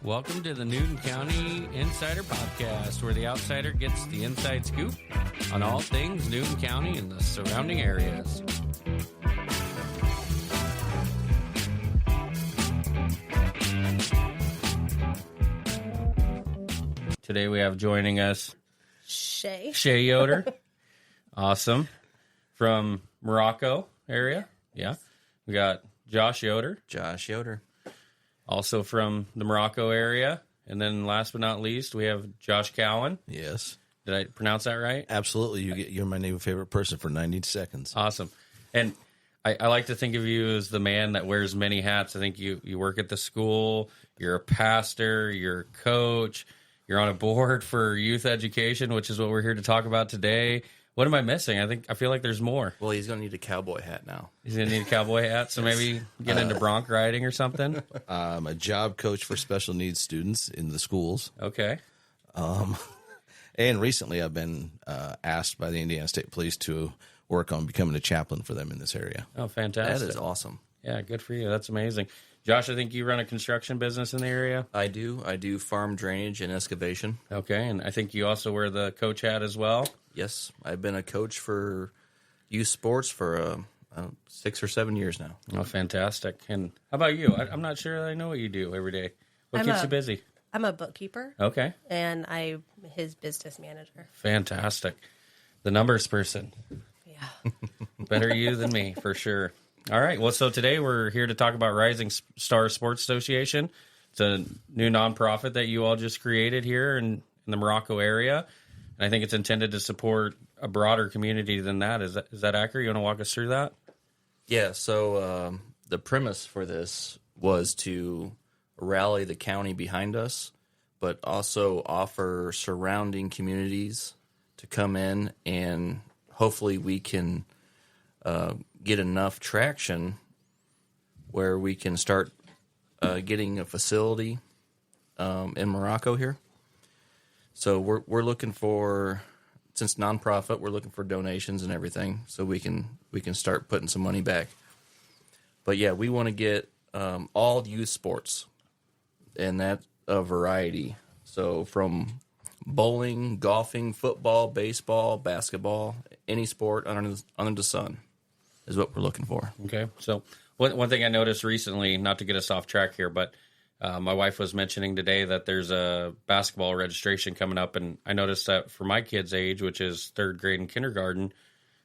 Welcome to the Newton County Insider Podcast, where the outsider gets the inside scoop on all things Newton County and the surrounding areas. Today we have joining us Shay Yoder. Awesome. From Morocco area. Yeah. We got Josh Yoder. Also from the Morocco area. And then last but not least, we have Josh Cowan. Yes. Did I pronounce that right? Absolutely. You're my new favorite person for 90 seconds. Awesome. And I like to think of you as the man that wears many hats. I think you work at the school, you're a pastor, you're a coach, you're on a board for youth education, which is what we're here to talk about today. What am I missing? I feel like there's more. Well, he's going to need a cowboy hat now. He's going to need a cowboy hat, so maybe get into bronc riding or something? I'm a job coach for special needs students in the schools. Okay. And recently I've been asked by the Indiana State Police to work on becoming a chaplain for them in this area. Oh, fantastic. That is awesome. Yeah, good for you. That's amazing. Josh, I think you run a construction business in the area? I do. I do farm drainage and excavation. Okay, and I think you also wear the coach hat as well? Yes, I've been a coach for youth sports for 6 or 7 years now. Oh, fantastic. And how about you? I'm not sure I know what you do every day. What keeps you busy? I'm a bookkeeper. Okay. And I'm his business manager. Fantastic. The numbers person. Yeah. Better you than me, for sure. All right. Well, so today we're here to talk about Rising Star Sports Association. It's a new nonprofit that you all just created here in the Morocco area. And I think it's intended to support a broader community than that. Is that accurate? You want to walk us through that? Yeah, so the premise for this was to rally the county behind us, but also offer surrounding communities to come in, and hopefully we can get enough traction where we can start getting a facility in Morocco here. So we're looking for, since nonprofit, we're looking for donations and everything, so we can start putting some money back. But yeah, we want to get all youth sports, and that's a variety. So from bowling, golfing, football, baseball, basketball, any sport under the sun is what we're looking for. Okay. So one thing I noticed recently, not to get us off track here, but my wife was mentioning today that there's a basketball registration coming up, and I noticed that for my kids' age, which is third grade and kindergarten,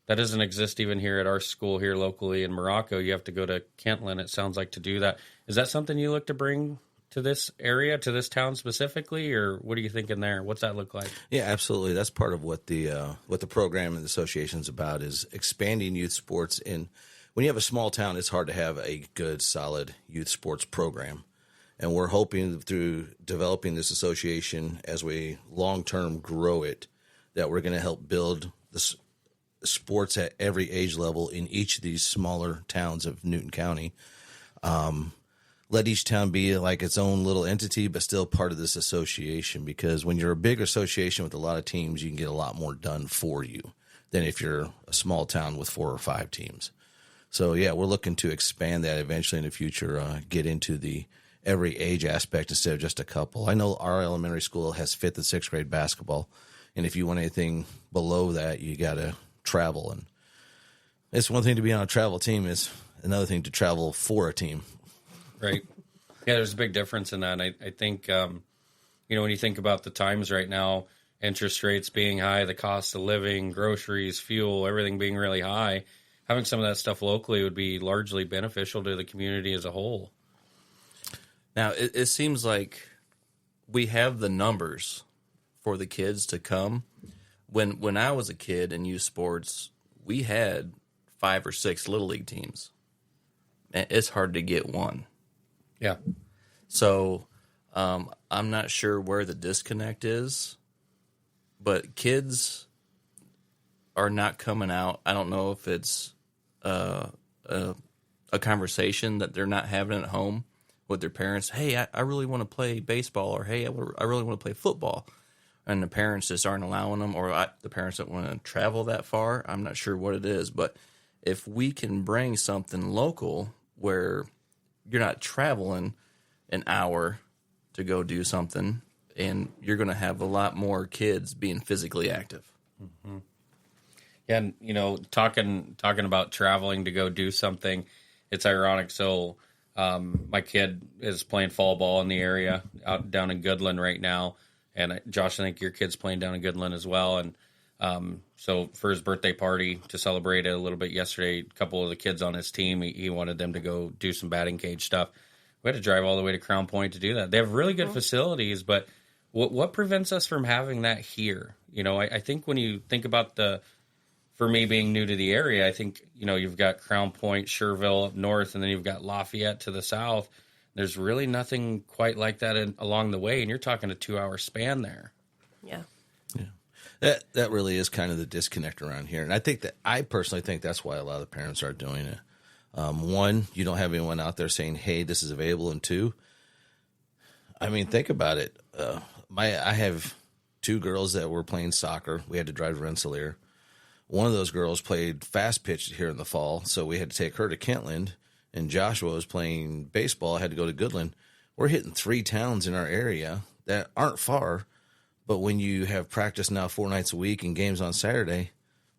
that doesn't exist even here at our school here locally in Morocco. You have to go to Kentland, it sounds like, to do that. Is that something you look to bring to this area, to this town specifically, or what are you thinking there? What's that look like? Yeah, absolutely. That's part of what the program and the association is about, is expanding youth sports. And when you have a small town, it's hard to have a good, solid youth sports program. And we're hoping through developing this association, as we long-term grow it, that we're going to help build the sports at every age level in each of these smaller towns of Newton County. Let each town be like its own little entity, but still part of this association, because when you're a big association with a lot of teams, you can get a lot more done for you than if you're a small town with 4 or 5 teams. So, yeah, we're looking to expand that eventually in the future, get into the every age aspect instead of just a couple. I know our elementary school has 5th and 6th grade basketball, and if you want anything below that, you got to travel. And it's one thing to be on a travel team, is another thing to travel for a team. Right. Yeah, there's a big difference in that. I think, when you think about the times right now, interest rates being high, the cost of living, groceries, fuel, everything being really high, having some of that stuff locally would be largely beneficial to the community as a whole. Now, it seems like we have the numbers for the kids to come. When I was a kid in youth sports, we had 5 or 6 little league teams. It's hard to get one. Yeah. So I'm not sure where the disconnect is, but kids are not coming out. I don't know if it's a conversation that they're not having at home with their parents. Hey, I really want to play baseball, or hey, I really want to play football. And the parents just aren't allowing them, or the parents don't want to travel that far. I'm not sure what it is, but if we can bring something local where you're not traveling an hour to go do something, and you're going to have a lot more kids being physically active. Yeah, and talking about traveling to go do something, it's ironic. So, my kid is playing fall ball in the area out down in Goodland right now, and Josh, I think your kid's playing down in Goodland as well. And so, for his birthday party to celebrate it a little bit yesterday, a couple of the kids on his team, he wanted them to go do some batting cage stuff. We had to drive all the way to Crown Point to do that. They have really good facilities, but what prevents us from having that here? I think when you think about for me being new to the area, I think, you've got Crown Point, Sherville up north, and then you've got Lafayette to the south. There's really nothing quite like that along the way, and you're talking a 2-hour span there. Yeah. Yeah. That really is kind of the disconnect around here. And I personally think that's why a lot of the parents are doing it. One, you don't have anyone out there saying, hey, this is available. And two, I mean, think about it. I have 2 girls that were playing soccer. We had to drive to Rensselaer. One of those girls played fast pitch here in the fall, so we had to take her to Kentland. And Joshua was playing baseball, had to go to Goodland. We're hitting 3 towns in our area that aren't far, but when you have practice now 4 nights a week and games on Saturday,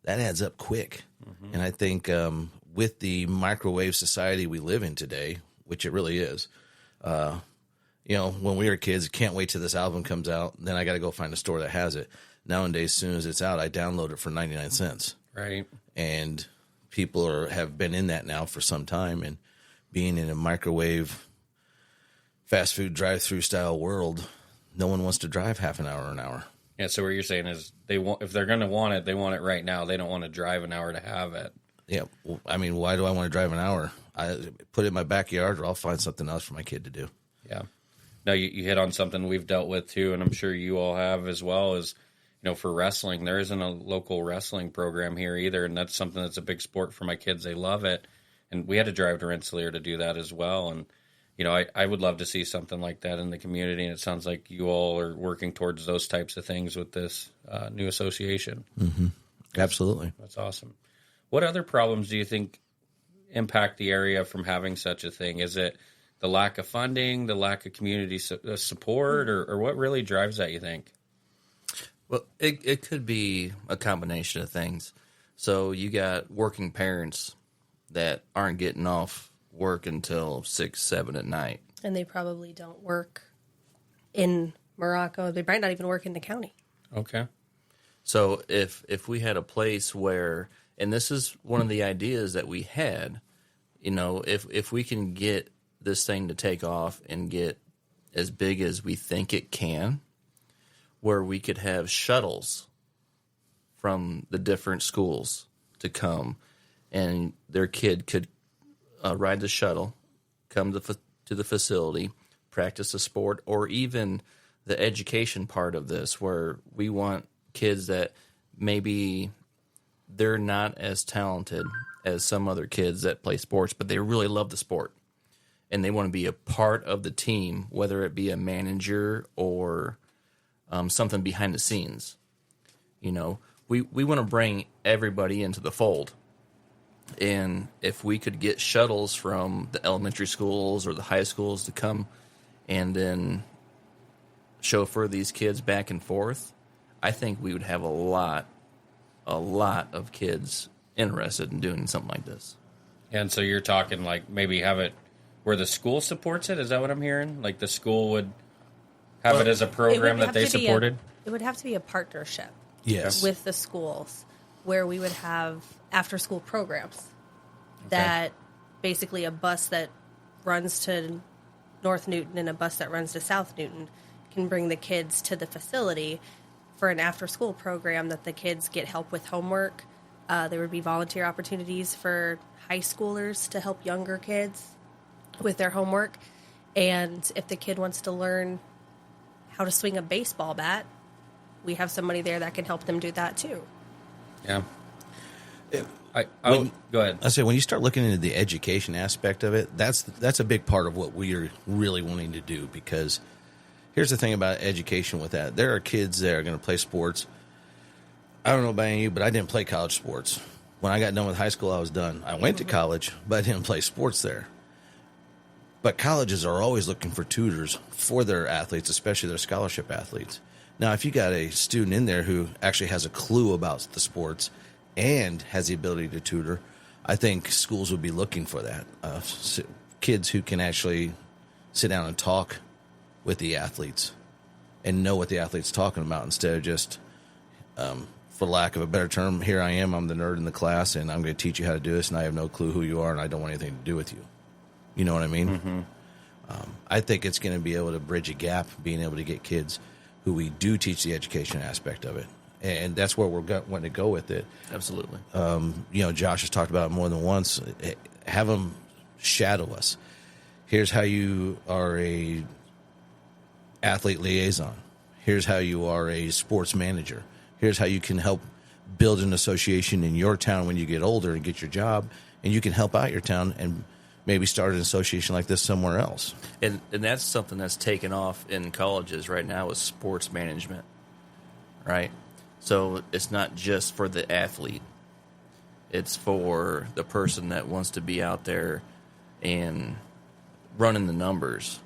that adds up quick. Mm-hmm. And I think with the microwave society we live in today, which it really is, when we were kids, can't wait till this album comes out. Then I got to go find a store that has it. Nowadays, as soon as it's out, I download it for 99 cents. Right. And people have been in that now for some time. And being in a microwave, fast food drive-through style world, no one wants to drive half an hour or an hour. Yeah, so what you're saying is if they're going to want it, they want it right now. They don't want to drive an hour to have it. Yeah. I mean, why do I want to drive an hour? I put it in my backyard, or I'll find something else for my kid to do. Yeah. No, you hit on something we've dealt with too, and I'm sure you all have as well, is for wrestling, there isn't a local wrestling program here either, and that's something that's a big sport for my kids. They love it, and we had to drive to Rensselaer to do that as well. And I would love to see something like that in the community, and it sounds like you all are working towards those types of things with this new association. Mm-hmm. Absolutely. That's awesome. What other problems do you think impact the area from having such a thing? Is it the lack of funding, the lack of community support, or what really drives that, you think? Well, it could be a combination of things. So you got working parents that aren't getting off work until 6, 7 at night. And they probably don't work in Morocco. They might not even work in the county. Okay. So if we had a place where, and this is one of the ideas that we had, if we can get this thing to take off and get as big as we think it can, where we could have shuttles from the different schools to come, and their kid could ride the shuttle, come to the facility, practice a sport, or even the education part of this, where we want kids that maybe they're not as talented as some other kids that play sports, but they really love the sport, and they want to be a part of the team, whether it be a manager or something behind the scenes. We want to bring everybody into the fold. And if we could get shuttles from the elementary schools or the high schools to come and then chauffeur these kids back and forth, I think we would have a lot of kids interested in doing something like this. And so you're talking like maybe have it where the school supports it? Is that what I'm hearing? Like the school would have it as a program that they supported? It would have to be a partnership. Yes. With the schools, where we would have after-school programs that basically a bus that runs to North Newton and a bus that runs to South Newton can bring the kids to the facility for an after-school program that the kids get help with homework. There would be volunteer opportunities for high schoolers to help younger kids with their homework. And if the kid wants to learn how to swing a baseball bat, we have somebody there that can help them do that too. Yeah. Go ahead. I say when you start looking into the education aspect of it, that's a big part of what we are really wanting to do, because here's the thing about education with that. There are kids that are going to play sports. I don't know about any of you, but I didn't play college sports. When I got done with high school, I was done. I went to college, but I didn't play sports there. But colleges are always looking for tutors for their athletes, especially their scholarship athletes. Now, if you got a student in there who actually has a clue about the sports and has the ability to tutor, I think schools would be looking for that. Kids who can actually sit down and talk with the athletes and know what the athlete's talking about instead of just, for lack of a better term, here I am, I'm the nerd in the class, and I'm going to teach you how to do this, and I have no clue who you are, and I don't want anything to do with you. You know what I mean? Mm-hmm. I think it's going to be able to bridge a gap, being able to get kids who we do teach the education aspect of it. And that's where we're wanting to go with it. Absolutely. Josh has talked about it more than once. Have them shadow us. Here's how you are a athlete liaison. Here's how you are a sports manager. Here's how you can help build an association in your town when you get older and get your job. And you can help out your town and maybe start an association like this somewhere else. And that's something that's taken off in colleges right now is sports management, right? So it's not just for the athlete. It's for the person that wants to be out there and running the numbers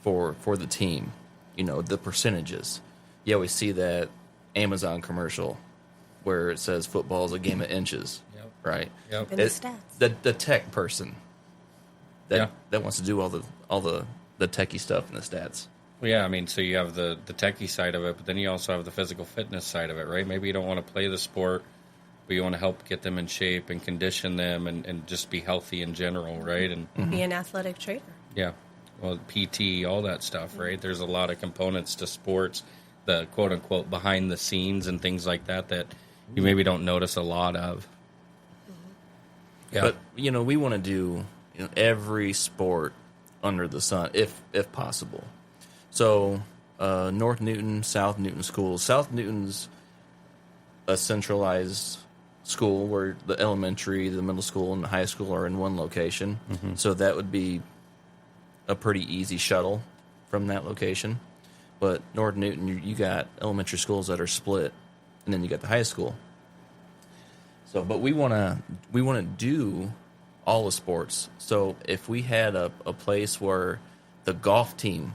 for the team, the percentages. Yeah, we see that Amazon commercial where it says football is a game of inches, right? Yep. And the stats. The tech person that wants to do all the techie stuff and the stats. Well, yeah, I mean, so you have the techie side of it, but then you also have the physical fitness side of it, right? Maybe you don't want to play the sport, but you want to help get them in shape and condition them and just be healthy in general, right? And be an athletic trainer. Yeah. Well, PT, all that stuff, right? There's a lot of components to sports, the quote-unquote behind the scenes and things like that you maybe don't notice a lot of. Yeah. But, we want to do every sport under the sun, if possible. So, North Newton, South Newton schools. South Newton's a centralized school where the elementary, the middle school, and the high school are in one location. Mm-hmm. So that would be a pretty easy shuttle from that location. But North Newton, you got elementary schools that are split, and then you got the high school. So, but we want to do all the sports. So if we had a place where the golf team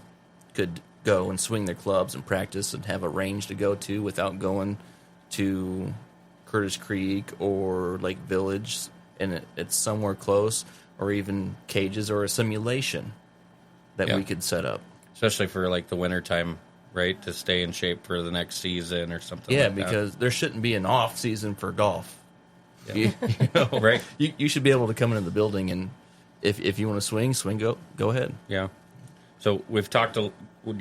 could go and swing their clubs and practice and have a range to go to without going to Curtis Creek or Lake Village, and it's somewhere close, or even cages or a simulation that we could set up. Especially for like the wintertime, right? To stay in shape for the next season or something like that. Yeah, because there shouldn't be an off season for golf. Yeah. Right? You should be able to come into the building, and if you want to swing, go ahead. Yeah. So we've talked. You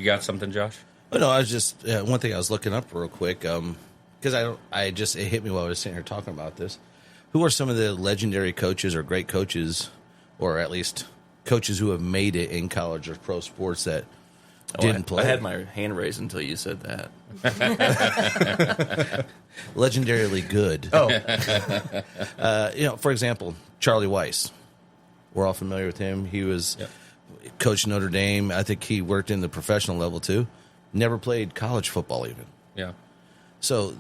got something, Josh? Oh, no, I was just one thing I was looking up real quick because it hit me while I was sitting here talking about this. Who are some of the legendary coaches or great coaches, or at least coaches who have made it in college or pro sports that didn't play? I had my hand raised until you said that. Legendarily good. Oh, for example, Charlie Weiss. We're all familiar with him. He was coach Notre Dame. I think he worked in the professional level too. Never played college football even. Yeah. So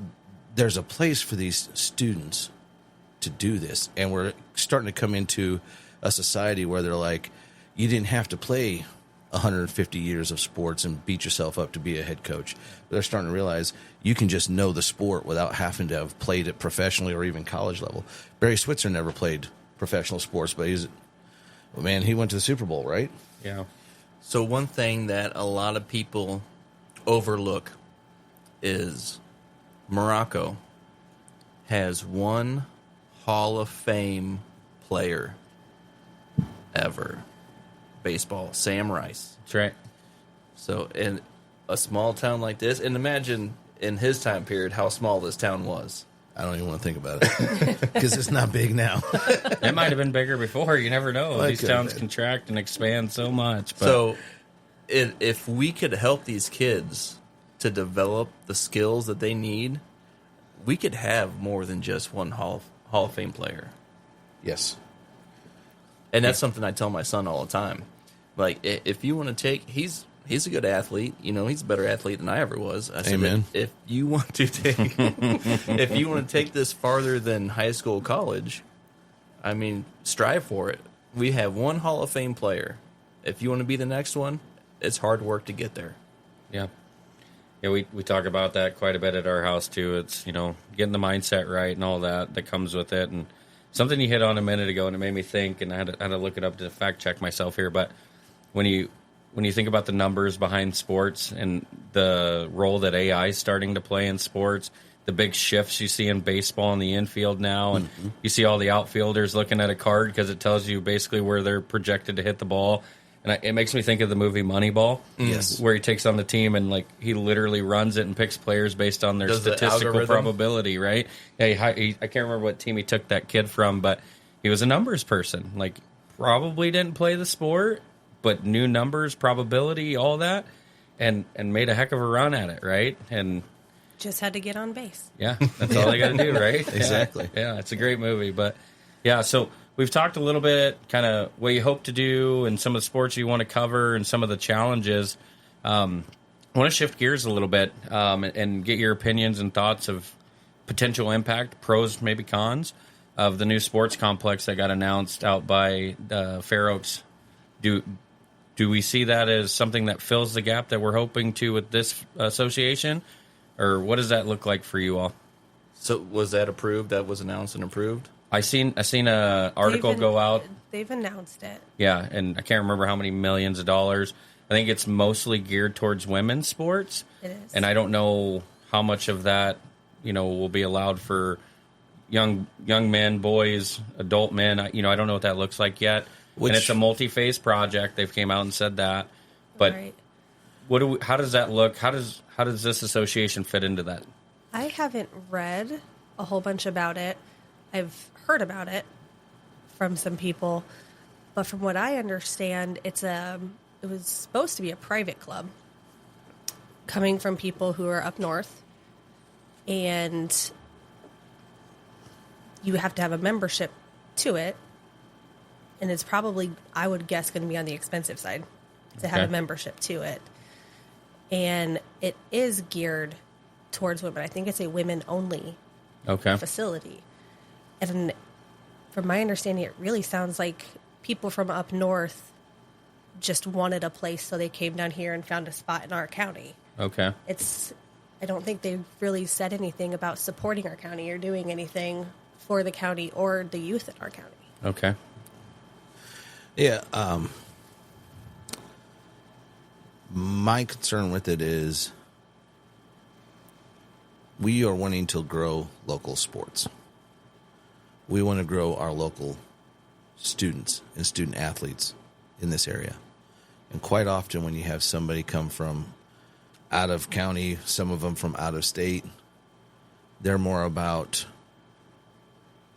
there's a place for these students to do this, and we're starting to come into a society where they're like, you didn't have to play 150 years of sports and beat yourself up to be a head coach. They're starting to realize you can just know the sport without having to have played it professionally or even college level. Barry Switzer never played professional sports, but he went to the Super Bowl, right? Yeah. So one thing that a lot of people overlook is Morocco has one Hall of Fame player ever. Baseball, Sam Rice. That's right. So in a small town like this, and imagine in his time period how small this town was. I don't even want to think about it because it's not big now. It might have been bigger before. You never know. Well, these towns contract and expand so much. But. So if we could help these kids to develop the skills that they need, we could have more than just one Hall of Fame player. Yes. And that's something I tell my son all the time. Like, if you want to take, he's a good athlete. He's a better athlete than I ever was. I said, Amen. If you want to take this farther than high school, college, strive for it. We have one Hall of Fame player if you want to be the next one, it's hard work to get there. Yeah. Yeah, we talk about that quite a bit at our house too. It's, getting the mindset right and all that comes with it. And something you hit on a minute ago, and it made me think, and I had to look it up to fact check myself here. But when you think about the numbers behind sports and the role that AI is starting to play in sports, the big shifts you see in baseball in the infield now, and you see all the outfielders looking at a card because it tells you basically where they're projected to hit the ball. And it makes me think of the movie Moneyball, Yes, where he takes on the team and he literally runs it and picks players based on their Does the statistical algorithm? probability, right? Yeah, I can't remember what team he took that kid from, but he was a numbers person. Probably didn't play the sport, but knew numbers, probability, all that, and made a heck of a run at it, right? And Just had to get on base. yeah, that's all they got to do, right? Exactly. Yeah, it's a great movie, but yeah, so we've talked a little bit kind of what you hope to do and some of the sports you want to cover and some of the challenges. I want to shift gears a little bit and get your opinions and thoughts of potential impact, pros, maybe cons, of the new sports complex that got announced out by Fair Oaks. Do we see that as something that fills the gap that we're hoping to with this association? Or what does that look like for you all? So was that approved? That was announced and approved? I seen a article go out. They've announced it. Yeah, and I can't remember how many millions of dollars. I think it's mostly geared towards women's sports. It is. And I don't know how much of that, will be allowed for young men, boys, adult men. I don't know what that looks like yet. And it's a multi-phase project. They've came out and said that. But Right. how does that look? How does this association fit into that? I haven't read a whole bunch about it. I've heard about it from some people, but from what I understand, it was supposed to be a private club coming from people who are up north, and you have to have a membership to it, and it's probably, I would guess, going to be on the expensive side to have Okay. a membership to it. And it is geared towards women. I think it's a women-only Okay. facility. And from my understanding, it really sounds like people from up north just wanted a place, so they came down here and found a spot in our county. Okay. I don't think they've really said anything about supporting our county or doing anything for the county or the youth in our county. Okay. Yeah. My concern with it is we are wanting to grow local sports. We want to grow our local students and student athletes in this area. And quite often when you have somebody come from out of county, some of them from out of state, they're more about,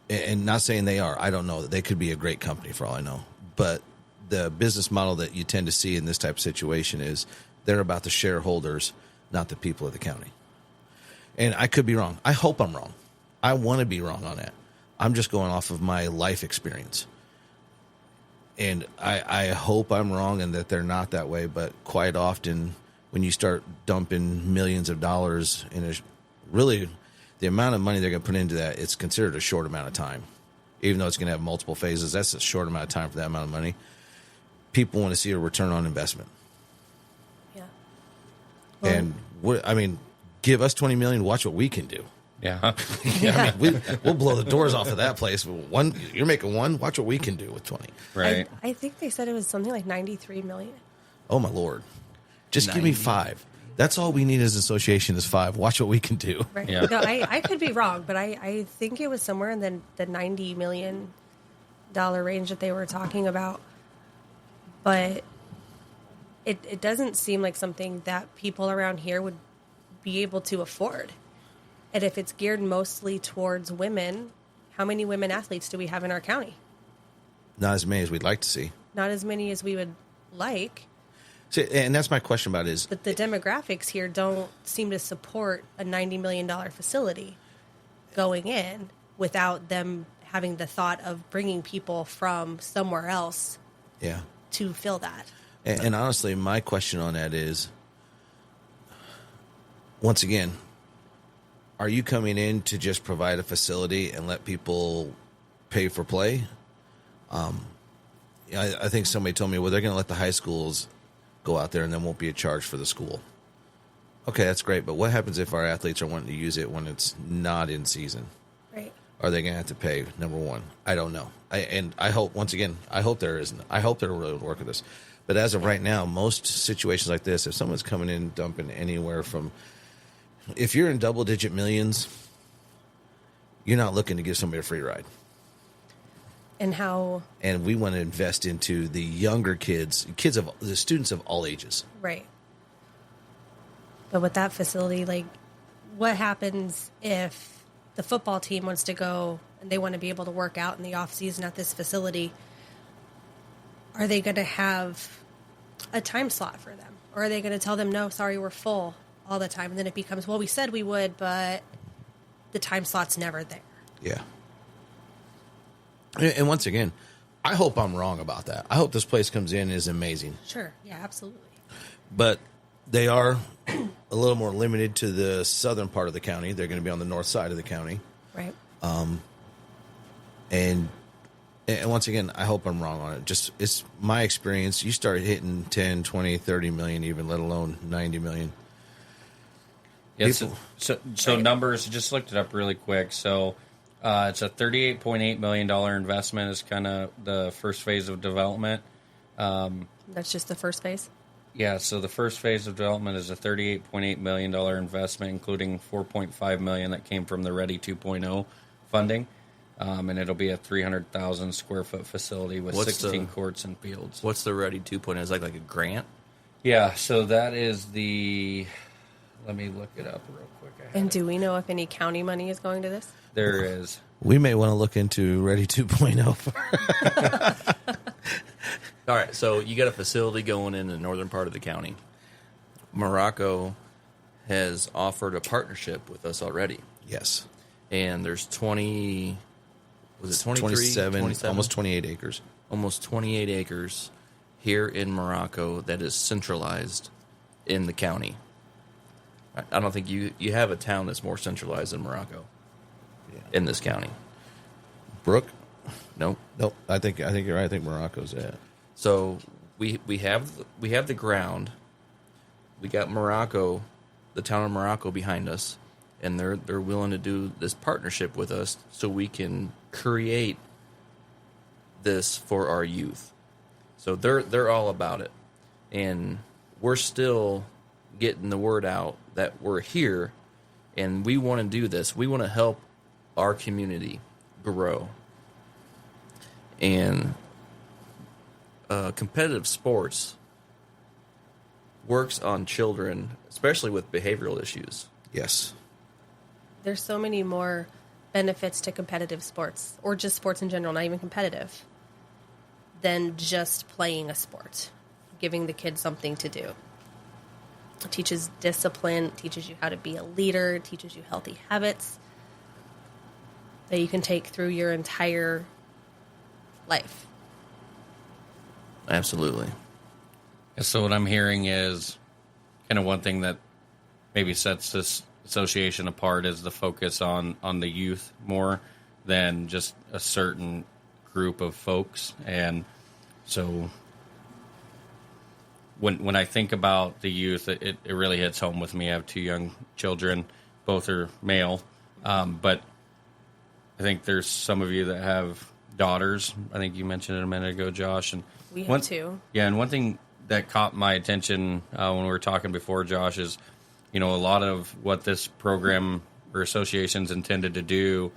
and not saying they are, I don't know, they could be a great company for all I know, but the business model that you tend to see in this type of situation is they're about the shareholders, not the people of the county. And I could be wrong. I hope I'm wrong. I want to be wrong on that. I'm just going off of my life experience. And I hope I'm wrong and that they're not that way, but quite often when you start dumping millions of dollars in really the amount of money they're going to put into that, it's considered a short amount of time. Even though it's going to have multiple phases, that's a short amount of time for that amount of money. People want to see a return on investment. Yeah. And give us $20 million, watch what we can do. Yeah. We'll blow the doors off of that place. You're making one, watch what we can do with 20. Right. I think they said it was something like 93 million. Oh my Lord. Just give me 5. That's all we need as an association is 5. Watch what we can do. Right. Yeah. No, I could be wrong, but I think it was somewhere in the $90 million range that they were talking about. But it doesn't seem like something that people around here would be able to afford. And if it's geared mostly towards women, how many women athletes do we have in our county? Not as many as we'd like to see. Not as many as we would like. See, and that's my question about it is, But the demographics here don't seem to support a $90 million facility going in without them having the thought of bringing people from somewhere else yeah. to fill that. And honestly, my question on that is, once again, are you coming in to just provide a facility and let people pay for play? I think somebody told me, well, they're going to let the high schools go out there and then won't be a charge for the school. Okay, that's great, but what happens if our athletes are wanting to use it when it's not in season? Right. Are they going to have to pay? Number one, I don't know. I hope, once again, I hope there isn't. I hope they're really work with this. But as of right now, most situations like this, if someone's coming in dumping anywhere from, if you're in double-digit millions, you're not looking to give somebody a free ride. And we want to invest into the younger kids of the students of all ages. Right. But with that facility, like, what happens if the football team wants to go and they want to be able to work out in the off season at this facility? Are they going to have a time slot for them? Or are they going to tell them, no, sorry, we're full all the time? And then it becomes, well, we said we would, but the time slot's never there. Yeah. And once again, I hope I'm wrong about that. I hope this place comes in and is amazing. Sure. Yeah, absolutely. But they are a little more limited to the southern part of the county. They're going to be on the north side of the county. Right. And once again, I hope I'm wrong on it. Just, it's my experience. You start hitting 10, 20, 30 million even, let alone 90 million. Yeah, so Right. numbers, just looked it up really quick. So it's a $38.8 million investment is kind of the first phase of development. That's just the first phase? Yeah, so the first phase of development is a $38.8 million investment, including $4.5 million that came from the Ready 2.0 funding. And it'll be a 300,000 square foot facility with 16 courts and fields. What's the Ready 2.0? Is it like a grant? Yeah, so that is let me look it up real quick. And do we know if any county money is going to this? There is. We may want to look into Ready 2.0. All right, so you got a facility going in the northern part of the county. Morocco has offered a partnership with us already. Yes. And there's 23? 27, almost 28 acres. Almost 28 acres here in Morocco that is centralized in the county. I don't think you have a town that's more centralized than Morocco in this county. Brooke? Nope. Nope. I think you're right. I think Morocco's it. So we have the ground. We got Morocco, the town of Morocco behind us, and they're willing to do this partnership with us so we can create this for our youth. So they're all about it. And we're still getting the word out that we're here and we want to do this. We want to help our community grow. And competitive sports works on children, especially with behavioral issues. Yes. There's so many more benefits to competitive sports, or just sports in general, not even competitive, than just playing a sport, giving the kids something to do. It teaches discipline, teaches you how to be a leader, teaches you healthy habits that you can take through your entire life. Absolutely. So what I'm hearing is kind of one thing that maybe sets this association apart is the focus on the youth more than just a certain group of folks. And so when I think about the youth, it really hits home with me. I have two young children, both are male, but I think there's some of you that have daughters. I think you mentioned it a minute ago, Josh. And We have two. Yeah, and one thing that caught my attention when we were talking before, Josh, is, a lot of what this program or association's intended to do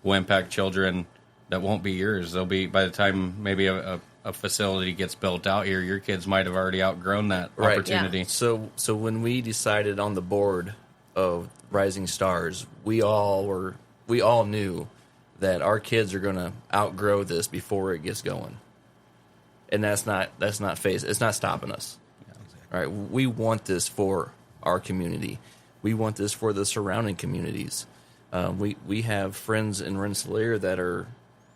will impact children that won't be yours. They'll be, by the time maybe a facility gets built out here, your kids might have already outgrown that opportunity. Yeah. So when we decided on the board of Rising Stars, we all knew that our kids are going to outgrow this before it gets going. And it's not stopping us. Yeah, exactly. All right, we want this for our community. We want this for the surrounding communities. We have friends in Rensselaer that are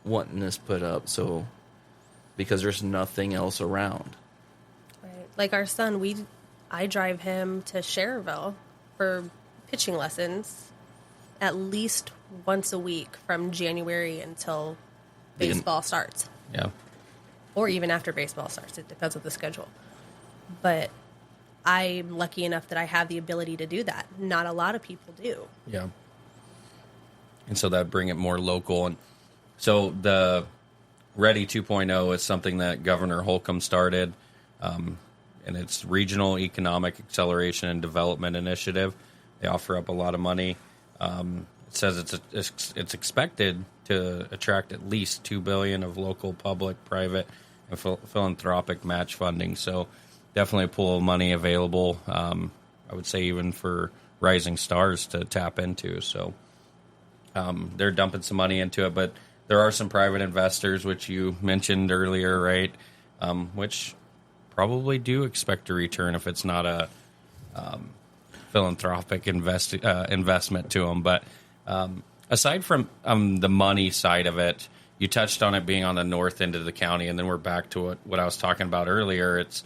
wanting this put up, so because there's nothing else around. Right. Like our son, I drive him to Cherville for pitching lessons at least once a week from January until baseball starts. Yeah. or even after baseball starts. It depends on the schedule. But I'm lucky enough that I have the ability to do that. Not a lot of people do. Yeah. And so that bring it more local. And so the Ready 2.0 is something that Governor Holcomb started, and it's Regional Economic Acceleration and Development Initiative. They offer up a lot of money. It says it's expected to attract at least $2 billion of local, public, private, and philanthropic match funding. So definitely a pool of money available. I would say even for rising stars to tap into. So they're dumping some money into it, but there are some private investors, which you mentioned earlier, right? Which probably do expect a return if it's not a philanthropic investment to them. But aside from the money side of it, you touched on it being on the north end of the county, and then we're back to what I was talking about earlier. It's,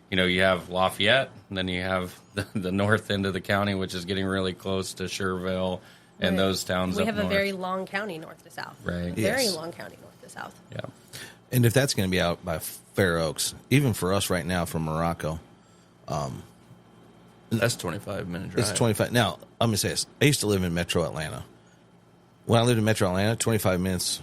you have Lafayette, and then you have the north end of the county, which is getting really close to Schererville and Right. those towns We up have north. a very long county north to south. Right. Very Yes. long county north to south. Yeah. And if that's going to be out by Fair Oaks, even for us right now from Morocco, That's 25-minute drive. it's 25. Now, I'm going to say this. I used to live in Metro Atlanta. When I lived in Metro Atlanta, 25 minutes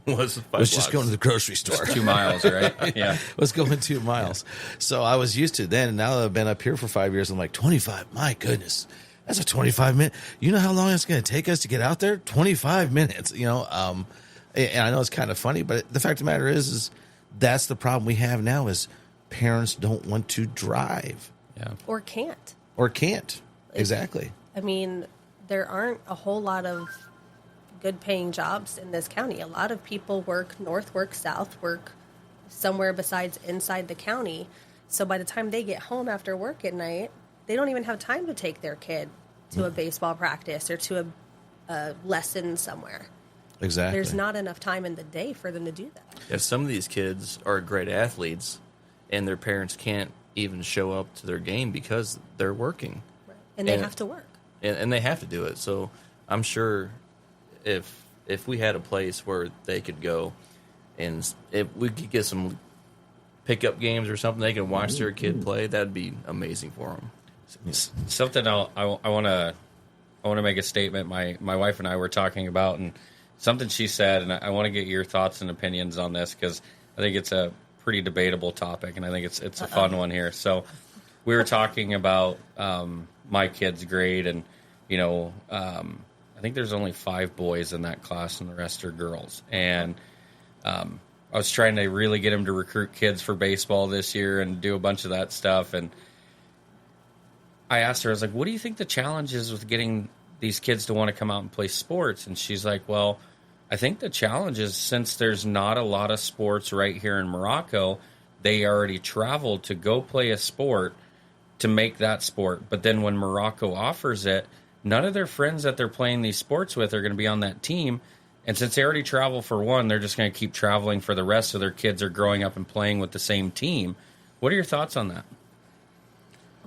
was was just going to the grocery store. 2 miles, right? Yeah. Was going 2 miles. So I was used to it then. And now that I've been up here for 5 years, I'm like, 25. My goodness. That's a 25-minute. You know how long it's going to take us to get out there? 25 minutes, and I know it's kind of funny, but the fact of the matter is that's the problem we have now is parents don't want to drive Yeah. Or can't. or can't. Exactly. I mean, there aren't a whole lot of good paying jobs in this county. A lot of people work north, work south, work somewhere besides inside the county. So by the time they get home after work at night, they don't even have time to take their kid to a baseball practice or to a lesson somewhere. Exactly. There's not enough time in the day for them to do that. Yeah, some of these kids are great athletes, and their parents can't even show up to their game because they're working. And they And- have to work. And they have to do it. So I'm sure if we had a place where they could go and if we could get some pickup games or something they can watch their kid play, that'd be amazing for them. Something I want to make a statement. My wife and I were talking about, and something she said, and I want to get your thoughts and opinions on this because I think it's a pretty debatable topic, and I think it's a fun one here. So we were talking about my kid's grade, and I think there's only 5 boys in that class, and the rest are girls. And I was trying to really get him to recruit kids for baseball this year and do a bunch of that stuff, and I asked her, I was like, what do you think the challenge is with getting these kids to want to come out and play sports? And she's like, well, I think the challenge is since there's not a lot of sports right here in Morocco, they already traveled to go play a sport to make that sport. But then when Morocco offers it, none of their friends that they're playing these sports with are going to be on that team. And since they already travel for one, they're just going to keep traveling for the rest, so their kids are growing up and playing with the same team. What are your thoughts on that?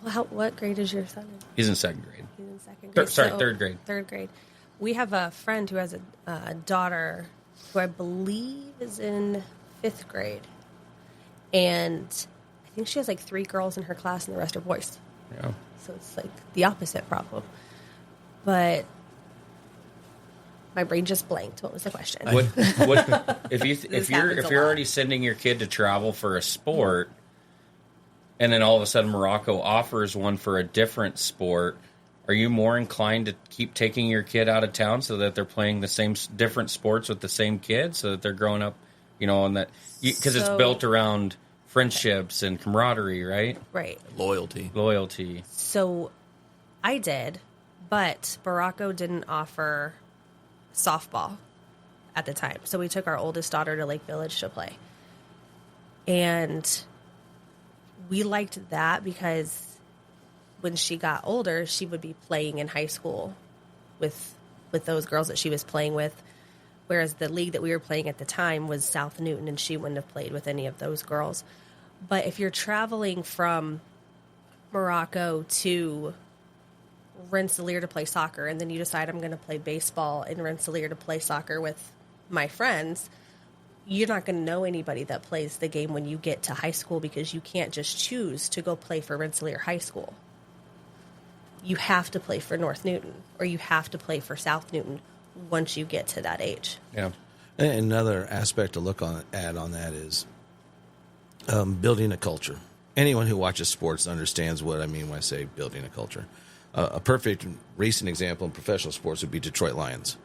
Well, what grade is your son in? He's in 2nd grade. He's in second Third- grade. sorry, third grade. Third grade. We have a friend who has a daughter who I believe is in 5th grade. And I think she has like 3 girls in her class and the rest are boys. Yeah. So it's like the opposite problem. But my brain just blanked. What was the question? What if This you're happens a already lot. sending your kid to travel for a sport, and then all of a sudden Morocco offers one for a different sport, are you more inclined to keep taking your kid out of town so that they're playing the same different sports with the same kids, so that they're growing up, and that because it's So- built around friendships and camaraderie, right? Right. Loyalty. Loyalty. So I did, but Morocco didn't offer softball at the time. So we took our oldest daughter to Lake Village to play. And we liked that because when she got older, she would be playing in high school with those girls that she was playing with. Whereas the league that we were playing at the time was South Newton, and she wouldn't have played with any of those girls. But if you're traveling from Morocco to Rensselaer to play soccer, and then you decide I'm going to play baseball in Rensselaer to play soccer with my friends, you're not going to know anybody that plays the game when you get to high school, because you can't just choose to go play for Rensselaer High School. You have to play for North Newton, or you have to play for South Newton once you get to that age. Yeah. And another aspect to look at on that is building a culture. Anyone who watches sports understands what I mean when I say building a culture. A perfect recent example in professional sports would be Detroit Lions.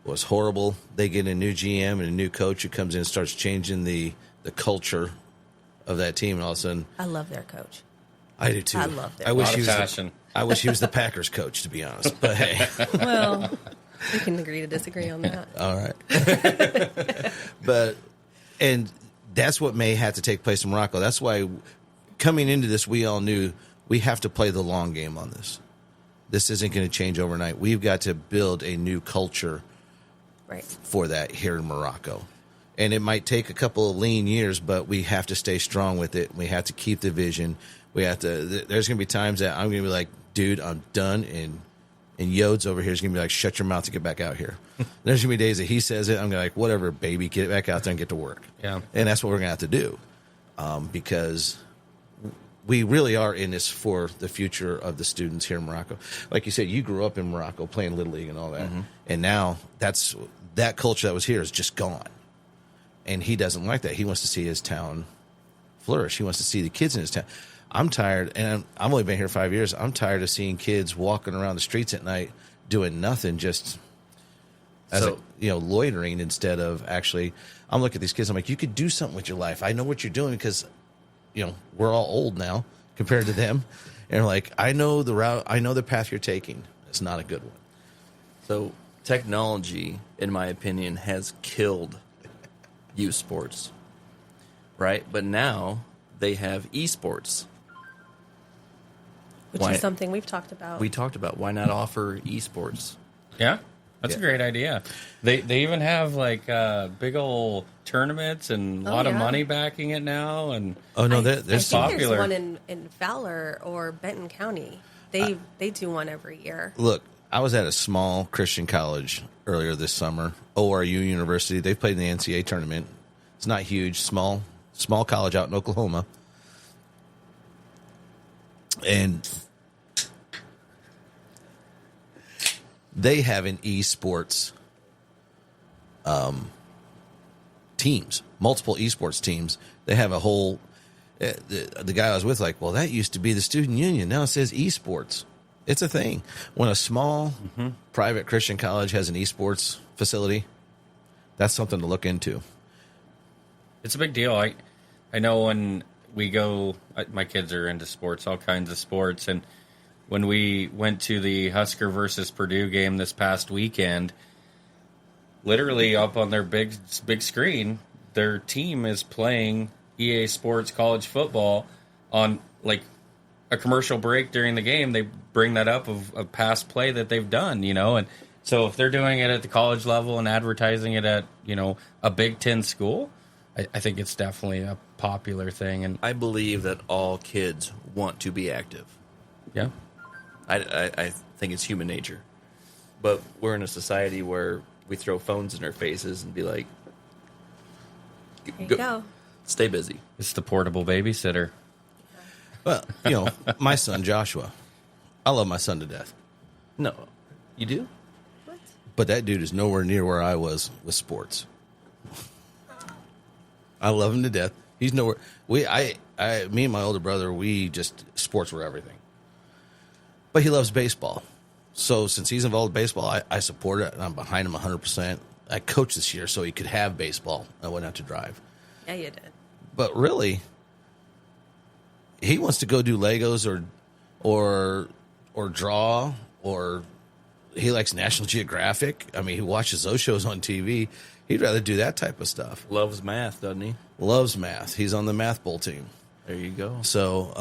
It was horrible. They get a new GM and a new coach who comes in and starts changing the culture of that team, and all of a sudden, I love their coach. I do too. I love their I wish Lot he of was. passion. I wish he was the Packers coach, to be honest. But hey, Well, we can agree to disagree on that. all right. And that's what may have to take place in Morocco. That's why coming into this, we all knew we have to play the long game on this. This isn't going to change overnight. We've got to build a new culture Right. for that here in Morocco. And it might take a couple of lean years, but we have to stay strong with it. We have to keep the vision. We have to. There's going to be times that I'm going to be like, dude, I'm done. And Yodes over here is going to be like, shut your mouth to get back out here. There's going to be days that he says it. I'm going to be like, whatever, baby, get back out there and get to work. Yeah. And that's what we're going to have to do because we really are in this for the future of the students here in Morocco. Like you said, you grew up in Morocco playing Little League and all that. Mm-hmm. And now that culture that was here is just gone. And he doesn't like that. He wants to see his town flourish. He wants to see the kids in his town. I'm tired, and I've only been here 5 years. I'm tired of seeing kids walking around the streets at night doing nothing, just loitering instead of actually. I'm looking at these kids. I'm like, you could do something with your life. I know what you're doing because, we're all old now compared to them. And like, I know the route. I know the path you're taking. It's not a good one. So technology, in my opinion, has killed youth sports, right? But now they have esports. Which Why- is something we've talked about. We talked about why not offer esports? Yeah. That's a great idea. They even have like big old tournaments and a lot of yeah. money backing it now. And Oh no, I there's think popular. there's one in Fowler or Benton County. They do one every year. Look, I was at a small Christian college earlier this summer, ORU University. They played in the NCAA tournament. It's not huge, small college out in Oklahoma. And they have an esports teams, multiple esports teams. They have a whole the guy I was with like, well, that used to be the student union. Now it says esports. It's a thing. When a small private Christian college has an esports facility, that's something to look into. it's a big deal. I know when we go, my kids are into sports, all kinds of sports. And when we went to the Husker versus Purdue game this past weekend, literally up on their big screen, their team is playing EA Sports college football on like a commercial break during the game. They bring that up of a past play that they've done, and so if they're doing it at the college level and advertising it at, a Big Ten school, I think it's definitely a popular thing. And I believe that all kids want to be active. yeah, I think it's human nature. But we're in a society where we throw phones in our faces and be like, There you go. stay busy. it's the portable babysitter. Well, my son Joshua, I love my son to death, No. You do? What? but that dude is nowhere near where I was with sports. I love him to death. He's nowhere. Me and my older brother, sports were everything. But he loves baseball. So since he's involved in baseball, I support it, and I'm behind him 100%. I coached this year so he could have baseball. I wouldn't have to drive. Yeah, you did. But really, he wants to go do Legos or draw, or he likes National Geographic. I mean, he watches those shows on TV. He'd rather do that type of stuff. Loves math, doesn't he? Loves math. He's on the math bowl team. There you go. So,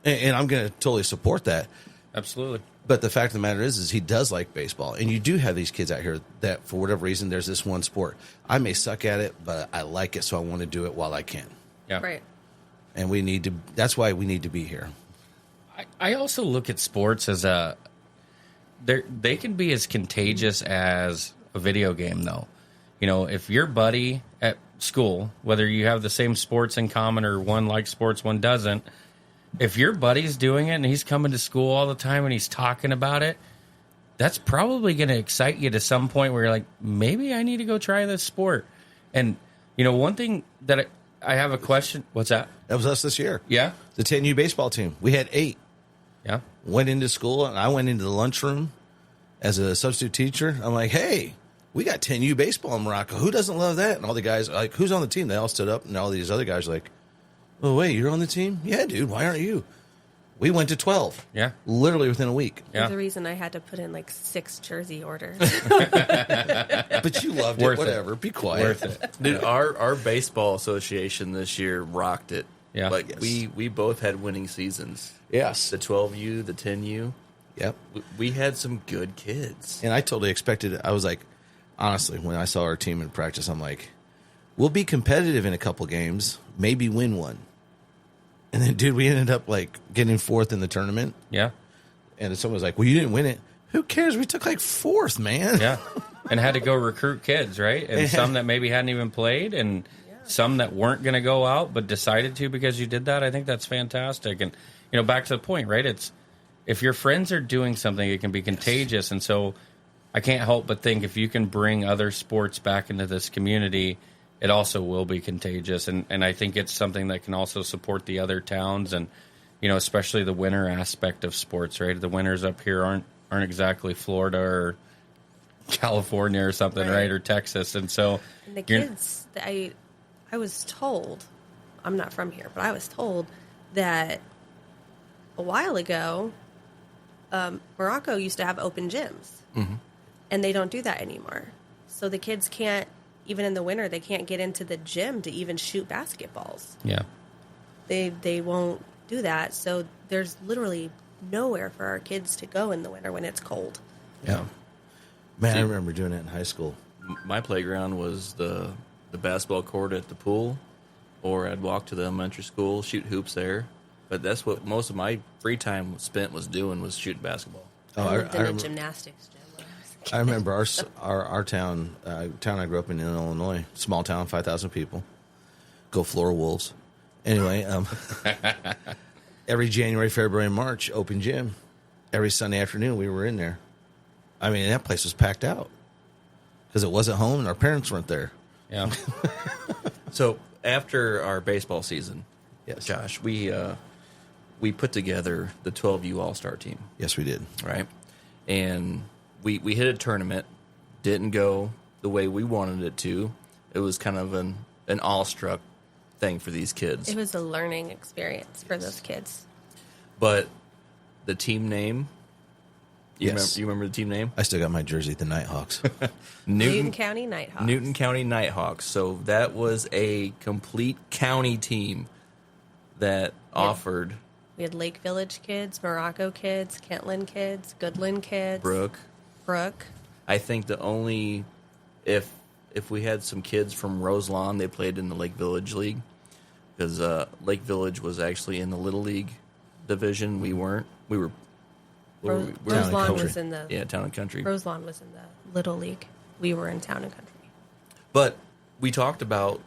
and I'm going to totally support that. Absolutely. But the fact of the matter is he does like baseball. And you do have these kids out here that, for whatever reason, there's this one sport. I may suck at it, but I like it, so I want to do it while I can. Yeah. Right. And that's why we need to be here. I also look at sports as they can be as contagious as a video game, though. if your buddy at school, whether you have the same sports in common or one likes sports, one doesn't, if your buddy's doing it and he's coming to school all the time and he's talking about it, that's probably going to excite you to some point where you're like, maybe I need to go try this sport. And, one thing that I have a question. What's that? That was us this year. Yeah. The 10U baseball team. We had 8. Yeah. Went into school, and I went into the lunchroom as a substitute teacher. I'm like, hey, we got 10U baseball in Morocco. Who doesn't love that? And all the guys, like, who's on the team? They all stood up, and all these other guys were like, oh, wait, you're on the team? Yeah, dude, why aren't you? We went to 12. Yeah. Literally within a week. Yeah. The reason I had to put in 6 jersey orders. But you loved Worth it. it. Whatever. Be quiet. Worth it. Dude, our baseball association this year rocked it. Yeah. Like Yes. we both had winning seasons. Yes. The 12U, the 10U. Yep. We had some good kids. And I totally expected it. I was like, honestly, when I saw our team in practice, I'm like, we'll be competitive in a couple games, maybe win one. And then, dude, we ended up getting 4th in the tournament. Yeah. And someone was like, well, you didn't win it. Who cares? We took 4th, man. Yeah. And had to go recruit kids, right? And some that maybe hadn't even played and some that weren't going to go out but decided to because you did that. I think that's fantastic. And, back to the point, right? It's if your friends are doing something, it can be contagious. And so I can't help but think if you can bring other sports back into this community, it also will be contagious. And I think it's something that can also support the other towns and, especially the winter aspect of sports, right? The winters up here aren't exactly Florida or California or something, right? Or Texas. And so And the kids, I was told, I'm not from here, but I was told that a while ago, Morocco used to have open gyms. Mm-hmm. And they don't do that anymore. So the kids can't, even in the winter, they can't get into the gym to even shoot basketballs. yeah. They won't do that. So there's literally nowhere for our kids to go in the winter when it's cold. Yeah. Man, I remember doing it in high school. My playground was the basketball court at the pool, or I'd walk to the elementary school, shoot hoops there. But that's what most of my free time spent was doing, was shooting basketball. Oh, I lived in a remember- gymnastics gym when I was a kid. I remember our town I grew up in Illinois, small town, 5,000 people. Go Flora Wolves. Anyway, every January, February, and March, open gym. Every Sunday afternoon, we were in there. I mean, that place was packed out because it wasn't home and our parents weren't there. Yeah. So after our baseball season, Yes. Josh, we put together the 12U All-Star team, Yes, we did. right? And we hit a tournament, didn't go the way we wanted it to. It was kind of an awestruck thing for these kids. It was a learning experience for those kids. But the team name, Yes. you remember the team name? I still got my jersey, the Nighthawks. Newton County Nighthawks. Newton County Nighthawks. So that was a complete county team that offered We had Lake Village kids, Morocco kids, Kentland kids, Goodland kids. Brooke. I think the only if we had some kids from Roselawn, they played in the Lake Village League, because Lake Village was actually in the Little League division. We weren't. We were. Roselawn Country. was in the Town and Country. Roselawn was in the Little League. We were in Town and Country. But we talked about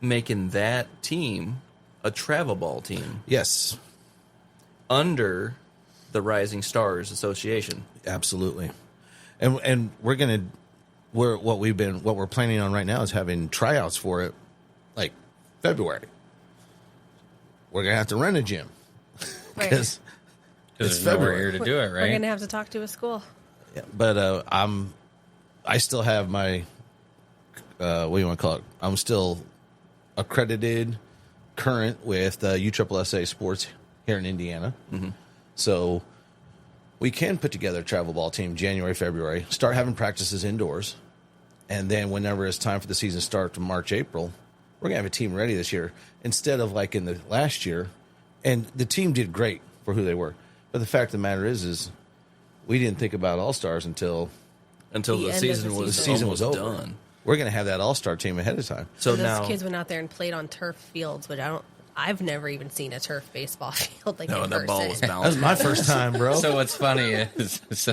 making that team a travel ball team Yes, under the Rising Stars Association. absolutely. And we're what we're planning on right now is having tryouts for it, like February. We're gonna have to rent a gym Right. because Because It's there's nowhere February. here to do it, We're right? going to have to talk to a school. yeah, but I still have my what do you want to call it? I'm still accredited current with USSSA Sports here in Indiana. Mm-hmm. So we can put together a travel ball team January, February, start having practices indoors. And then whenever it's time for the season to start to March, April, we're going to have a team ready this year instead of like in the last year. And the team did great for who they were. But the fact of the matter is we didn't think about All-Stars until The end of the season season. was over. done. We're going to have that All-Star team ahead of time. So those now, kids went out there and played on turf fields, which I've never even seen a turf baseball field like no, in that ball was person. That was bouncing. my first time, bro. So what's funny is,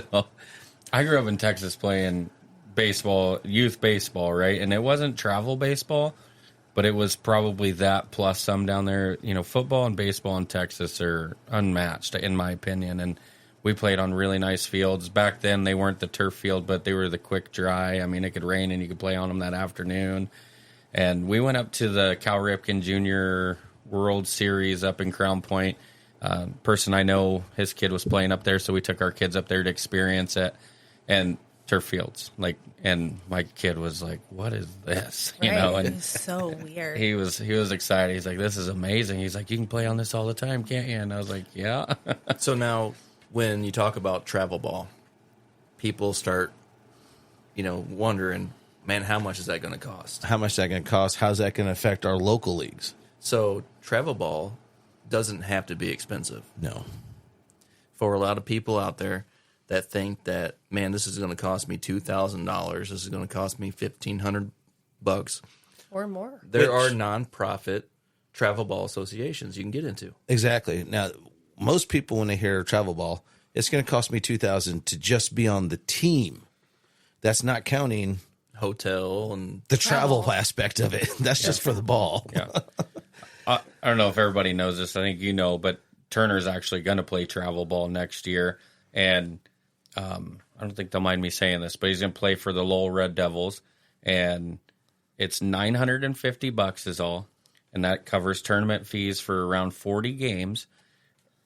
I grew up in Texas playing baseball, youth baseball, right? And it wasn't travel baseball, but it was probably that plus some down there. You know, football and baseball in Texas are unmatched, in my opinion. And we played on really nice fields. Back then, they weren't the turf field, but they were the quick dry. I mean, it could rain and you could play on them that afternoon. And we went up to the Cal Ripken Jr. World Series up in Crown Point. Person I know, his kid was playing up there, so we took our kids up there to experience it. And turf fields, and my kid was like, "What is this?" You know, and it was so weird. he was excited. He's like, "This is amazing." He's like, "You can play on this all the time, can't you?" And I was like, "Yeah." So now, when you talk about travel ball, people start, wondering, man, how much is that going to cost? How much is that going to cost? How's that going to affect our local leagues? So travel ball doesn't have to be expensive. No. For a lot of people out there that think that, man, this is going to cost me $2,000. This is going to cost me $1,500 or more. There are nonprofit travel ball associations you can get into. Exactly. Now, most people, when they hear travel ball, it's going to cost me $2,000 to just be on the team. That's not counting hotel and the travel aspect of it. That's just for the ball. Yeah. I don't know if everybody knows this. I think you know, but Turner's actually going to play travel ball next year, and I don't think they'll mind me saying this, but he's going to play for the Lowell Red Devils, and it's $950 is all, and that covers tournament fees for around 40 games,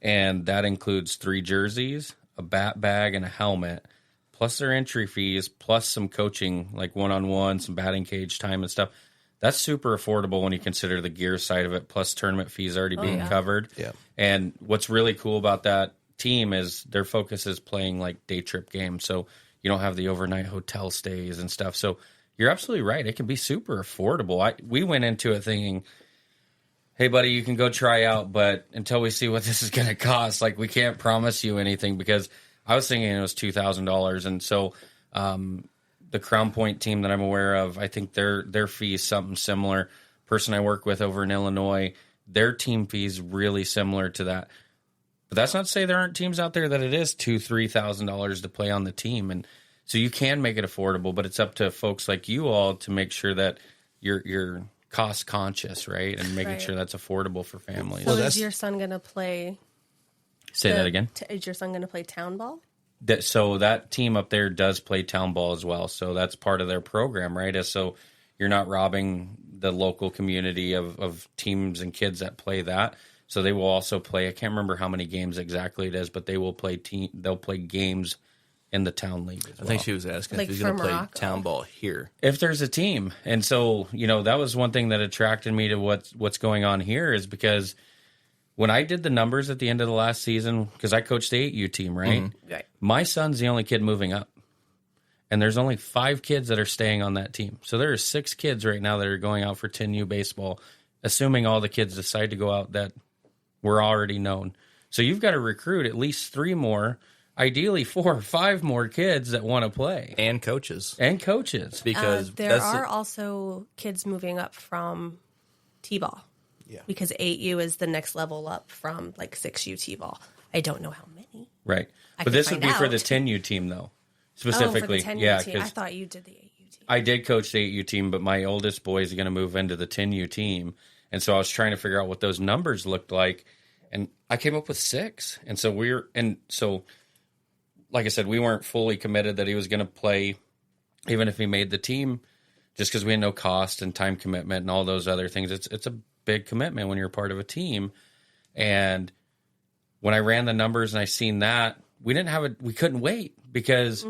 and that includes 3 jerseys, a bat bag, and a helmet, plus their entry fees, plus some coaching, like one-on-one, some batting cage time and stuff. That's super affordable when you consider the gear side of it, plus tournament fees already being covered. Yeah. And what's really cool about that team is their focus is playing like day trip games, so you don't have the overnight hotel stays and stuff. So you're absolutely right; it can be super affordable. We went into it thinking, "Hey, buddy, you can go try out, but until we see what this is going to cost, like we can't promise you anything." Because I was thinking it was $2,000, and so the Crown Point team that I'm aware of, I think their fee is something similar. Person I work with over in Illinois, their team fee is really similar to that. But that's not to say there aren't teams out there that it is $2,000-$3,000 to play on the team, and so you can make it affordable. But it's up to folks like you all to make sure that you're cost conscious, right, and making sure that's affordable for families. So is your son going to play? Say that again. Is your son going to play town ball? So that team up there does play town ball as well. So that's part of their program, right? So you're not robbing the local community of teams and kids that play that. So they will also play. I can't remember how many games exactly it is, but they will play they'll play games in the town league as well. I think she was asking Like if he's going to play Morocco? town ball here. If there's a team. And so, that was one thing that attracted me to what's going on here is because when I did the numbers at the end of the last season, because I coached the 8U team, right? Mm-hmm. Right. My son's the only kid moving up. And there's only 5 kids that are staying on that team. So there are 6 kids right now that are going out for 10U baseball, assuming all the kids decide to go out that were already known. So you've got to recruit at least 3 more, ideally 4 or 5 more kids that want to play. And coaches. Because there are also kids moving up from T-ball. Yeah. Because 8U is the next level up from like 6U T-ball. I don't know how many. right. I But can this would find be for out. the 10U team, though. For Specifically. the 10U Yeah, team. I because thought you did the 8U team. I did coach the 8U team, but my oldest boy is going to move into the 10U team. And so I was trying to figure out what those numbers looked like. And I came up with 6. And so like I said, we weren't fully committed that he was going to play, even if he made the team, just because we had no cost and time commitment and all those other things. It's a big commitment when you're part of a team. And when I ran the numbers and I seen that, we couldn't wait because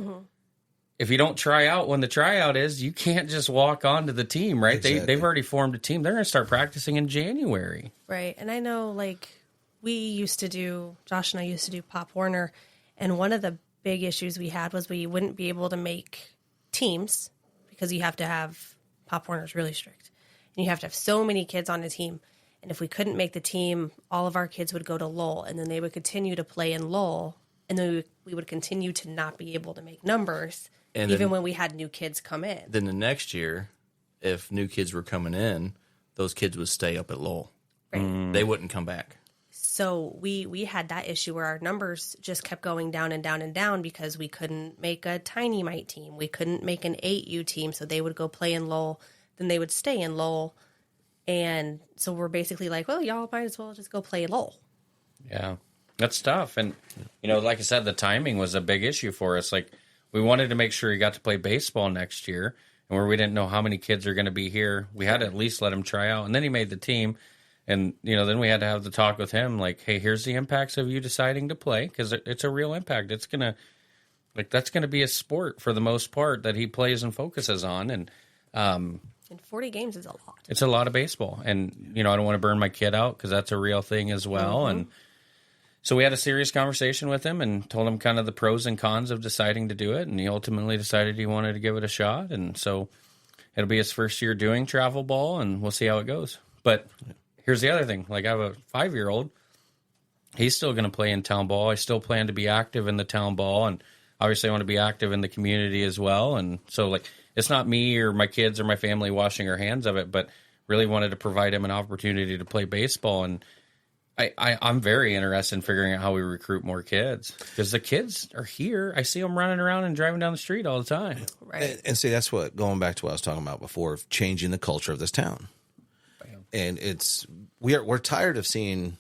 if you don't try out when the tryout is, you can't just walk onto the team, right? Exactly. They've already formed a team. They're going to start practicing in January. Right. And I know, like, Josh and I used to do Pop Warner, and one of the big issues we had was we wouldn't be able to make teams because you have to have, Pop Warner's really strict, and you have to have so many kids on a team. And if we couldn't make the team, all of our kids would go to Lowell, and then they would continue to play in Lowell, and then we would continue to not be able to make numbers, And even then- when we had new kids come in. Then the next year, if new kids were coming in, those kids would stay up at Lowell. Right. They wouldn't come back. So we had that issue where our numbers just kept going down and down and down because we couldn't make a tiny mite team. We couldn't make an 8U team, so they would go play in Lowell, then they would stay in Lowell. And so we're basically like, well, y'all might as well just go play in Lowell. Yeah, that's tough. And, like I said, the timing was a big issue for us. Like, we wanted to make sure he got to play baseball next year, and where we didn't know how many kids are going to be here, we had to at least let him try out. And then he made the team. And, then we had to have the talk with him, like, hey, here's the impacts of you deciding to play, because it's a real impact. It's going to, that's going to be a sport for the most part that he plays and focuses on. And 40 games is a lot. it's a lot of baseball. And, I don't want to burn my kid out because that's a real thing as well. Mm-hmm. And so we had a serious conversation with him and told him kind of the pros and cons of deciding to do it. And he ultimately decided he wanted to give it a shot. And so it'll be his first year doing travel ball, and we'll see how it goes. But here's the other thing. Like, I have a 5-year-old. He's still going to play in town ball. I still plan to be active in the town ball, and obviously I want to be active in the community as well. And so, like, it's not me or my kids or my family washing our hands of it, but really wanted to provide him an opportunity to play baseball. And I'm very interested in figuring out how we recruit more kids, because the kids are here. I see them running around and driving down the street all the time. Right. And see, that's what, going back to what I was talking about before, of changing the culture of this town. And we're tired of seeing,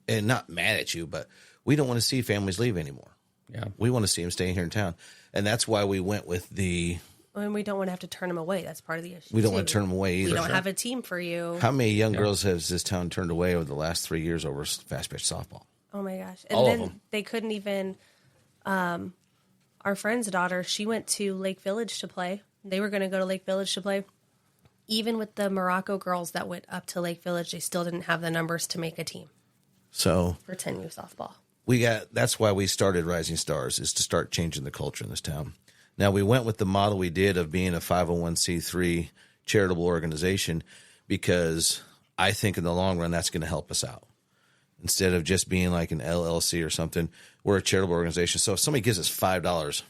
and not mad at you, but we don't want to see families leave anymore. Yeah. We want to see them staying here in town. And that's why we went with And we don't want to have to turn them away. That's part of the issue. We don't want to turn them away either. We don't have a team for you. How many young girls has this town turned away over the last 3 years over fast pitch softball? Oh my gosh. And All of then them. they couldn't even, our friend's daughter, she went to Lake Village to play. They were going to go to Lake Village to play. Even with the Morocco girls that went up to Lake Village, they still didn't have the numbers to make a team So for 10U softball. that's why we started Rising Stars, is to start changing the culture in this town. Now, we went with the model we did of being a 501c3 charitable organization, because I think in the long run that's going to help us out. Instead of just being like an LLC or something, we're a charitable organization. So if somebody gives us $5,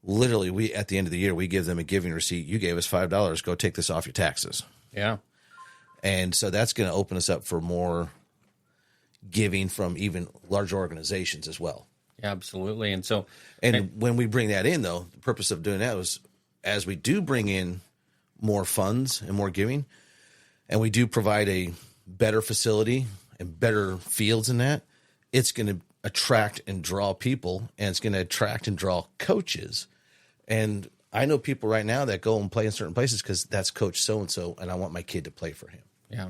literally, we at the end of the year, we give them a giving receipt. You gave us $5. Go take this off your taxes. Yeah. And so that's going to open us up for more giving from even larger organizations as well. Yeah, absolutely. And so, And when we bring that in, though, the purpose of doing that was, as we do bring in more funds and more giving, and we do provide a better facility and better fields in that, it's going to attract and draw people, and it's going to attract and draw coaches. And I know people right now that go and play in certain places because that's Coach so-and-so, and I want my kid to play for him yeah.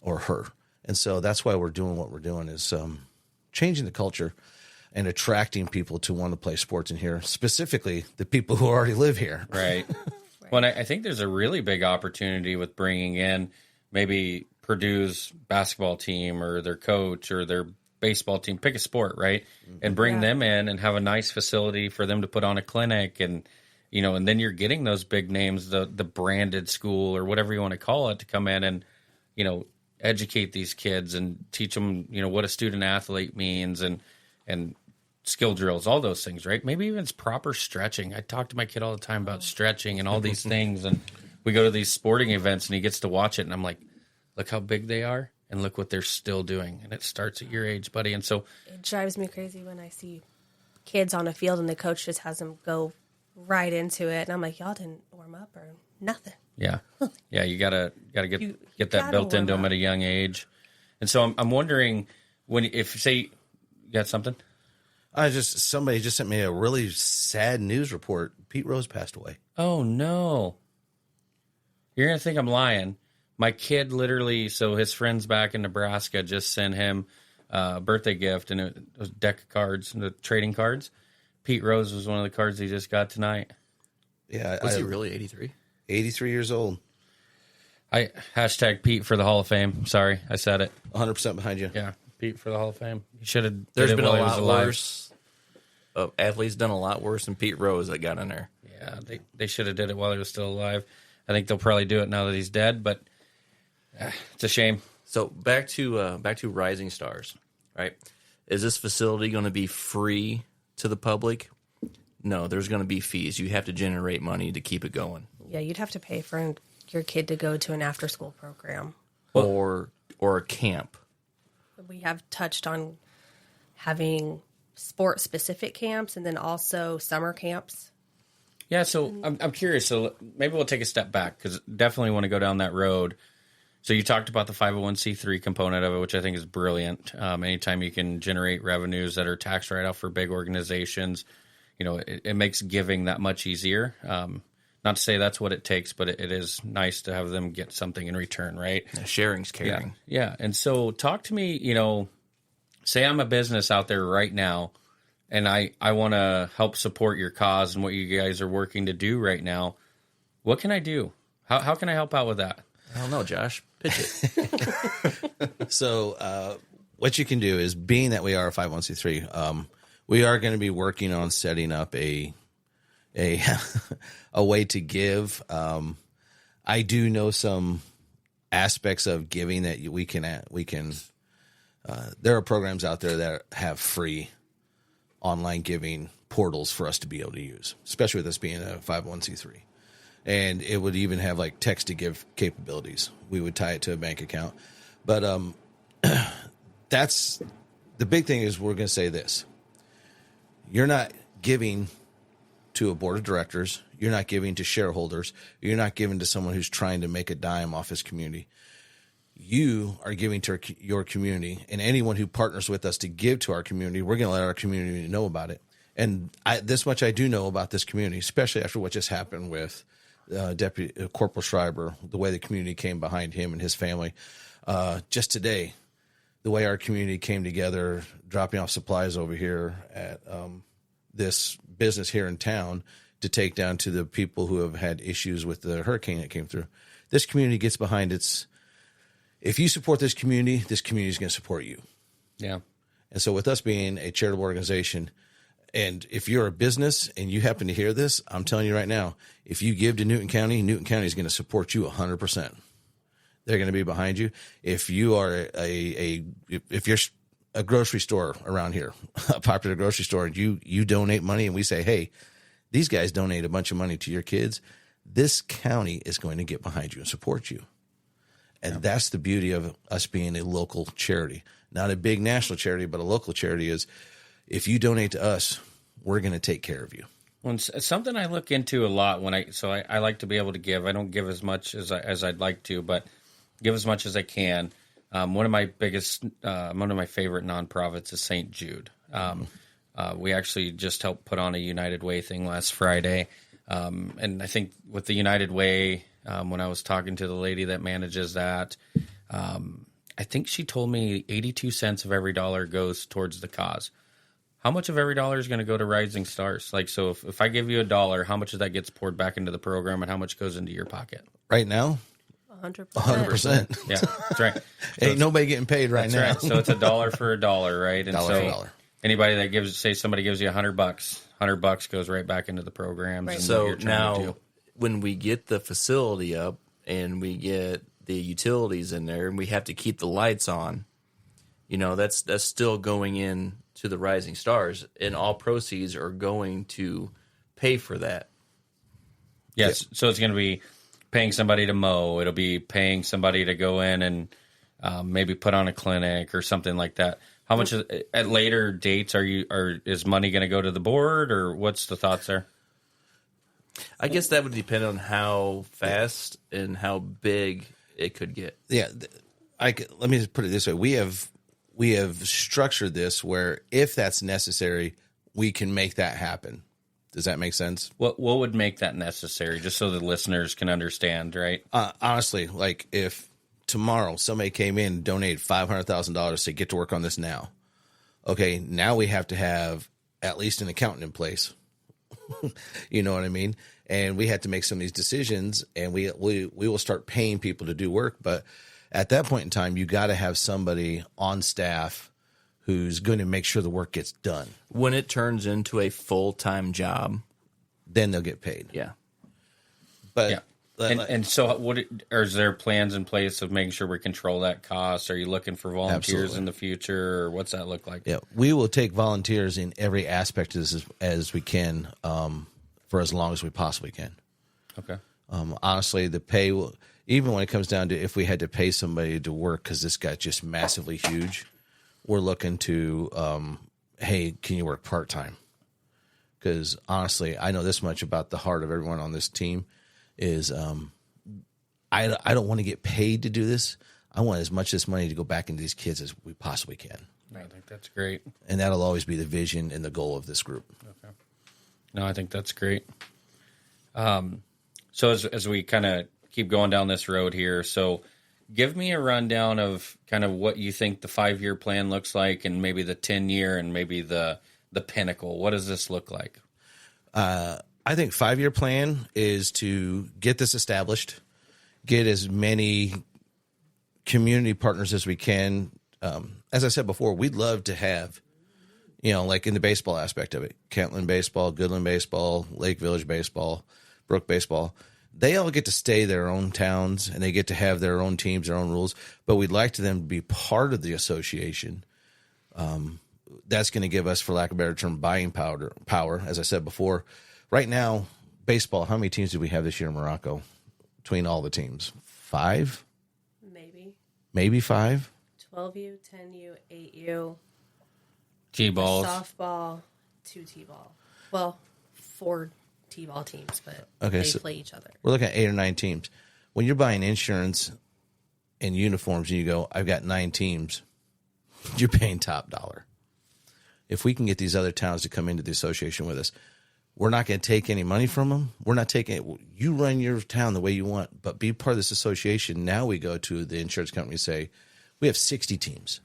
or her. And so that's why we're doing what we're doing, is changing the culture and attracting people to want to play sports in here, specifically the people who already live here. Right. Well, and I think there's a really big opportunity with bringing in maybe Purdue's basketball team or their coach or their baseball team, pick a sport, right? And bring them in and have a nice facility for them to put on a clinic. And, and then you're getting those big names, the branded school or whatever you want to call it, to come in and, educate these kids and teach them, what a student athlete means and skill drills, all those things, right? Maybe even it's proper stretching. I talk to my kid all the time about stretching and all these things. And we go to these sporting events and he gets to watch it. And I'm like, look how big they are and look what they're still doing. And it starts at your age, buddy. And so It drives me crazy when I see kids on a field and the coach just has them go right into it. And I'm like, y'all didn't warm up or nothing. yeah, you gotta get that gotta built into warm them up. at a young age. And so I'm wondering, if say you got something. Somebody just sent me a really sad news report. Pete Rose passed away. Oh no. You're gonna think I'm lying. My kid literally, so his friends back in Nebraska just sent him a birthday gift, and it was a deck of cards, the trading cards. Pete Rose was one of the cards he just got tonight. Yeah, Was he really 83? 83 years old. I hashtag Pete for the Hall of Fame. Sorry, I said it. 100% behind you. Yeah, Pete for the Hall of Fame. He should have. There's been a lot worse. Athletes done a lot worse than Pete Rose that got in there. Yeah, they should have did it while he was still alive. I think they'll probably do it now that he's dead, but it's a shame. So back to Rising Stars, right? Is this facility going to be free to the public? No, there's going to be fees. You have to generate money to keep it going, Yeah, you'd have to pay for your kid to go to an after-school program. or a camp. we have touched on having sport specific camps and then also summer camps. Yeah, so I'm curious. So maybe we'll take a step back because definitely want to go down that road. So you talked about the 501c3 component of it, which I think is brilliant. Anytime you can generate revenues that are tax write-off for big organizations, it makes giving that much easier. Not to say that's what it takes, but it is nice to have them get something in return, right? Sharing's caring. Yeah. And so talk to me, say I'm a business out there right now and I want to help support your cause and what you guys are working to do right now. What can I do? How can I help out with that? I don't know, Josh. Pitch it. So what you can do is, being that we are a 501c3, we are going to be working on setting up a way to give. I do know some aspects of giving that we can. There are programs out there that have free online giving portals for us to be able to use, especially with us being a 501c3. And it would even have like text to give capabilities. We would tie it to a bank account. But that's the big thing is, we're going to say this. You're not giving to a board of directors. You're not giving to shareholders. You're not giving to someone who's trying to make a dime off his community. You are giving to your community, and anyone who partners with us to give to our community, we're going to let our community know about it. And this much I do know about this community, especially after what just happened with Deputy Corporal Schreiber, the way the community came behind him and his family. Just today, the way our community came together, dropping off supplies over here at this business here in town to take down to the people who have had issues with the hurricane that came through. This community gets behind its. If you support this community is going to support you. Yeah. And so with us being a charitable organization, and if you're a business and you happen to hear this, I'm telling you right now, if you give to Newton County is going to support you 100%. They're going to be behind you. If you are if you're a grocery store around here, a popular grocery store, and you donate money and we say, hey, these guys donate a bunch of money to your kids, this county is going to get behind you and support you. And that's the beauty of us being a local charity, not a big national charity, but a local charity is, if you donate to us, we're going to take care of you. Well, it's something I look into a lot I like to be able to give. I don't give as much as I'd like to, but give as much as I can. One of my favorite nonprofits is St. Jude. We actually just helped put on a United Way thing last Friday. And I think with the United Way, when I was talking to the lady that manages that, I think she told me 82 cents of every dollar goes towards the cause. How much of every dollar is going to go to Rising Stars? Like, so if I give you $1, how much of that gets poured back into the program, and how much goes into your pocket? Right now? 100%. 100%. Yeah, that's right. So ain't nobody getting paid right now. Right. So it's $1 for $1, right? And dollar for $1. Anybody that somebody gives you $100, $100 goes right back into the programs. Right. And So what you're trying to now, do. when we get the facility up and we get the utilities in there, and we have to keep the lights on, that's still going in to the Rising Stars, and all proceeds are going to pay for that. Yes. Yeah. So it's going to be paying somebody to mow. It'll be paying somebody to go in and maybe put on a clinic or something like that. How much at later dates is money going to go to the board, or what's the thoughts there? I guess that would depend on how fast and how big it could get. Yeah. Let me just put it this way. We have structured this where if that's necessary, we can make that happen. Does that make sense? What would make that necessary, just so the listeners can understand, right? Honestly, like if tomorrow somebody came in and donated $500,000 to get to work on this now, okay, now we have to have at least an accountant in place. You know what I mean? And we had to make some of these decisions, and we will start paying people to do work. But at that point in time, you got to have somebody on staff who's going to make sure the work gets done. When it turns into a full-time job, then they'll get paid. Yeah. But yeah. And so is there plans in place of making sure we control that cost? Are you looking for volunteers in the future, or what's that look like? Yeah, we will take volunteers in every aspect of this as we can, for as long as we possibly can. Okay. Honestly, the pay will, even when it comes down to if we had to pay somebody to work because this got just massively huge, we're looking to, hey, can you work part-time? Because honestly, I know this much about the heart of everyone on this team is I don't want to get paid to do this. I want as much of this money to go back into these kids as we possibly can. I think that's great. And that'll always be the vision and the goal of this group. Okay. No, I think that's great. So as we kind of keep going down this road here, so give me a rundown of kind of what you think the 5-year plan looks like, and maybe the 10-year, and maybe the pinnacle. What does this look like? I think 5-year plan is to get this established, get as many community partners as we can. As I said before, we'd love to have, like in the baseball aspect of it, Kentland baseball, Goodland baseball, Lake Village baseball, Brook baseball. They all get to stay their own towns, and they get to have their own teams, their own rules. But we'd like to them to be part of the association. That's going to give us, for lack of a better term, buying power. As I said before, right now, baseball, how many teams do we have this year in Morocco between all the teams? 5? Maybe 5? 12U, 10U, 8U. T-balls. Softball, 2 T-ball. Well, 4 T-ball teams, but Okay, they play each other. We're looking at 8 or 9 teams. When you're buying insurance and uniforms and you go, I've got 9 teams, you're paying top dollar. If we can get these other towns to come into the association with us, we're not going to take any money from them. We're not taking it. You run your town the way you want, but be part of this association. Now we go to the insurance company and say, we have 60 teams.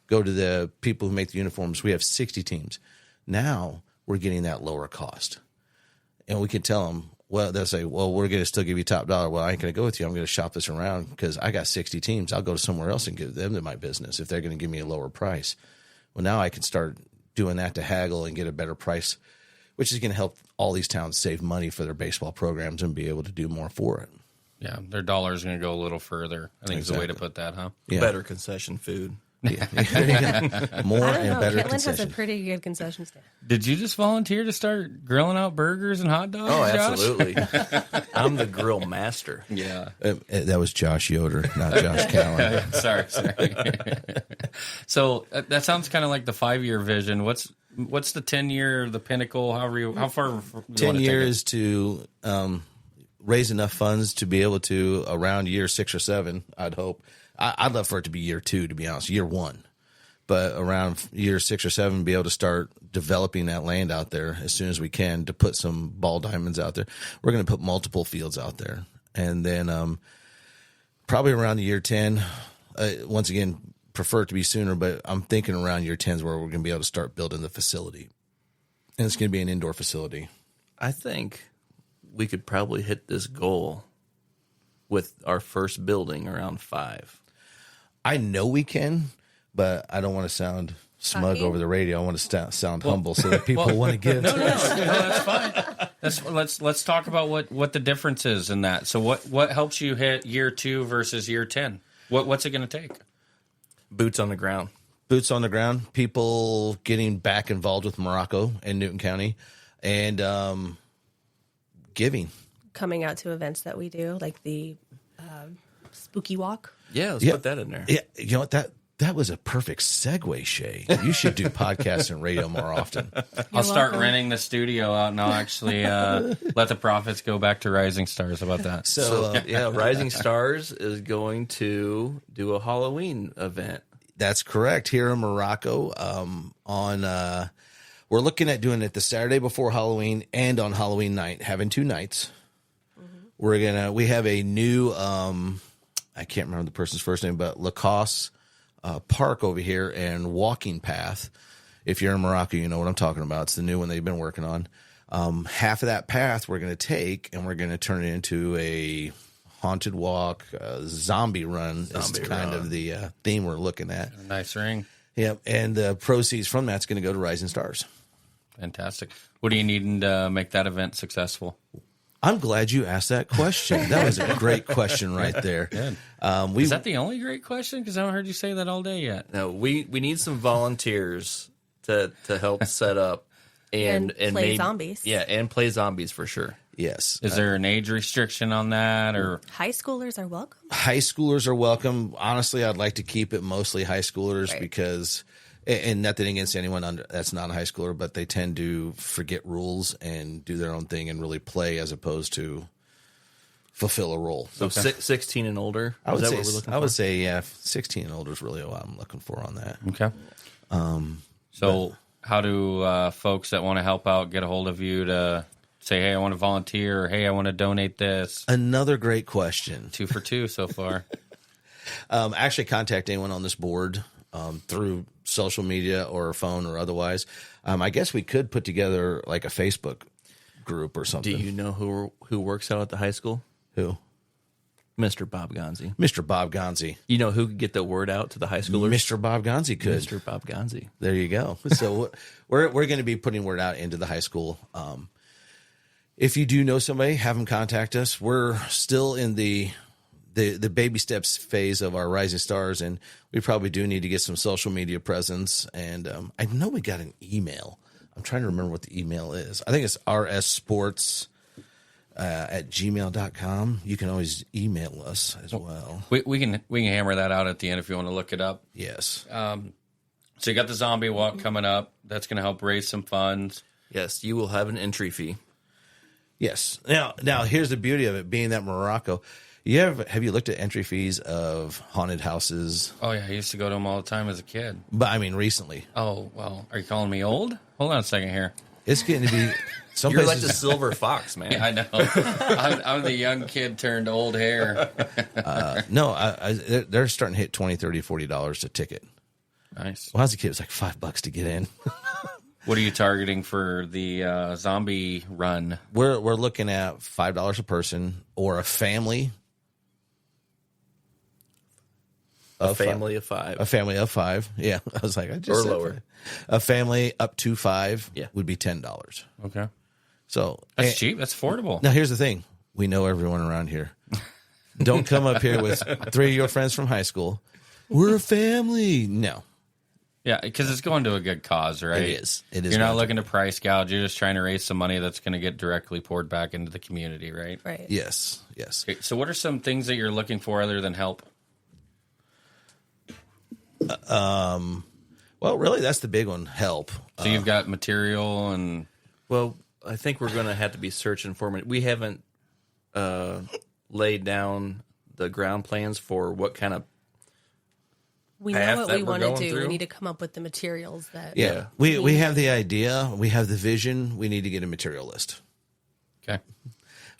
Go to the people who make the uniforms. We have 60 teams. Now we're getting that lower cost. And we can tell them, well, they'll say, well, we're going to still give you top dollar. Well, I ain't going to go with you. I'm going to shop this around because I got 60 teams. I'll go to somewhere else and give them to my business if they're going to give me a lower price. Well, now I can start doing that to haggle and get a better price, which is going to help all these towns save money for their baseball programs and be able to do more for it. Yeah, their dollar is going to go a little further. I think is the way to put that, huh? Yeah. Better concession food. Yeah. More I don't and know. better Kentland has a concession. pretty good concession stand. Did you just volunteer to start grilling out burgers and hot dogs? Oh, Josh? absolutely. I'm the grill master. Yeah. That was Josh Yoder, not Josh Callen. sorry. So that sounds kind of like the 5-year vision. What's the 10-year, the pinnacle? How far? You 10 wanna take years to raise enough funds to be able to, around year 6 or 7, I'd hope. I'd love for it to be year 2, to be honest, year 1. But around year 6 or 7, be able to start developing that land out there as soon as we can to put some ball diamonds out there. We're going to put multiple fields out there. And then probably around the year 10, once again, prefer it to be sooner, but I'm thinking around year 10 is where we're going to be able to start building the facility. And it's going to be an indoor facility. I think we could probably hit this goal with our first building around 5. I know we can, but I don't want to sound smug Cocky? over the radio. I want to sound humble so that people want to give. No, that's fine. Let's talk about what the difference is in that. So what helps you hit year 2 versus year 10? What's it going to take? Boots on the ground. Boots on the ground, people getting back involved with Morocco and Newton County, and giving. Coming out to events that we do, like the Spooky Walk. Yeah, let's Yeah. put that in there. Yeah, you know what? That was a perfect segue, Shay. You should do podcasts and radio more often. I'll start welcome. renting the studio out and I'll actually let the profits go back to Rising Stars. How about that? So Yeah, Rising Stars is going to do a Halloween event. that's correct. Here in Morocco, we're looking at doing it the Saturday before Halloween and on Halloween night, having 2 nights. We have a new, I can't remember the person's first name, but Lacoste Park over here and walking path. If you're in Morocco, you know what I'm talking about. It's the new one they've been working on. Half of that path we're going to take and we're going to turn it into a haunted walk, zombie run. Is kind of the theme we're looking at. Nice ring. Yep, and the proceeds from that's going to go to Rising Stars. Fantastic. What do you need to make that event successful? I'm glad you asked that question. That was a great question right there. Good. Is that the only great question? Because I haven't heard you say that all day yet. No, we need some volunteers to help set up and play zombies. Yeah, and play zombies for sure. Yes. Is there an age restriction on that, or High schoolers are welcome. High schoolers are welcome. Honestly, I'd like to keep it mostly high schoolers Right. because And nothing against anyone that's not a high schooler, but they tend to forget rules and do their own thing and really play as opposed to fulfill a role. So 16 and older. I would Is that say, what we're looking I would for? say, yeah, 16 and older is really what I'm looking for on that. Okay. So how do folks that want to help out get a hold of you to say, hey, I want to volunteer, or hey, I want to donate this? Another great question. 2 for 2 so far. Actually, contact anyone on this board through social media or phone or otherwise. I guess we could put together like a Facebook group or something. Do you know who works out at the high school? Who? Mr. Bob Gonzi. Mr. Bob Gonzi. You know who could get the word out to the high schoolers? Mr. Bob Gonzi could. Mr. Bob Gonzi. There you go. So we're going to be putting word out into the high school. If you do know somebody, have them contact us. We're still in the baby steps phase of our Rising Stars, and we probably do need to get some social media presence. And I know we got an email. I'm trying to remember what the email is. I think it's rsports at gmail.com. You can always email us as well. We can hammer that out at the end if you want to look it up. Yes. So you got the zombie walk coming up. That's going to help raise some funds. Yes, you will have an entry fee. Yes. Now here's the beauty of it, being that Morocco. Have you looked at entry fees of haunted houses? Oh, yeah. I used to go to them all the time as a kid. But I mean, recently. Oh, well, are you calling me old? Hold on a second here. It's getting to be some You're places. like the silver fox, man. I know. I'm the young kid turned old hair. They're starting to hit $20, $30, $40 a ticket. Nice. When I was a kid, it was like $5 to get in. What are you targeting for the zombie run? We're looking at $5 a person or a family. A family of 5. A family of 5. Yeah. I was like, I just Or said lower. 5. A family up to 5 Yeah. would be $10. Okay. So That's cheap. That's affordable. Now, here's the thing. We know everyone around here. Don't come up here with 3 of your friends from high school. We're a family. No. Yeah, because it's going to a good cause, right? It is. It is You're not going to- looking to price gouge. You're just trying to raise some money that's going to get directly poured back into the community, right? Right. Yes. Okay, so what are some things that you're looking for other than help? Well, really, that's the big one. Help. So you've got material and... Well, I think we're going to have to be searching for it. We haven't laid down the ground plans for what kind of We path know what that we we're want to going do. through? We need to come up with the materials that. Yeah. We have the idea. We have the vision. We need to get a material list. Okay.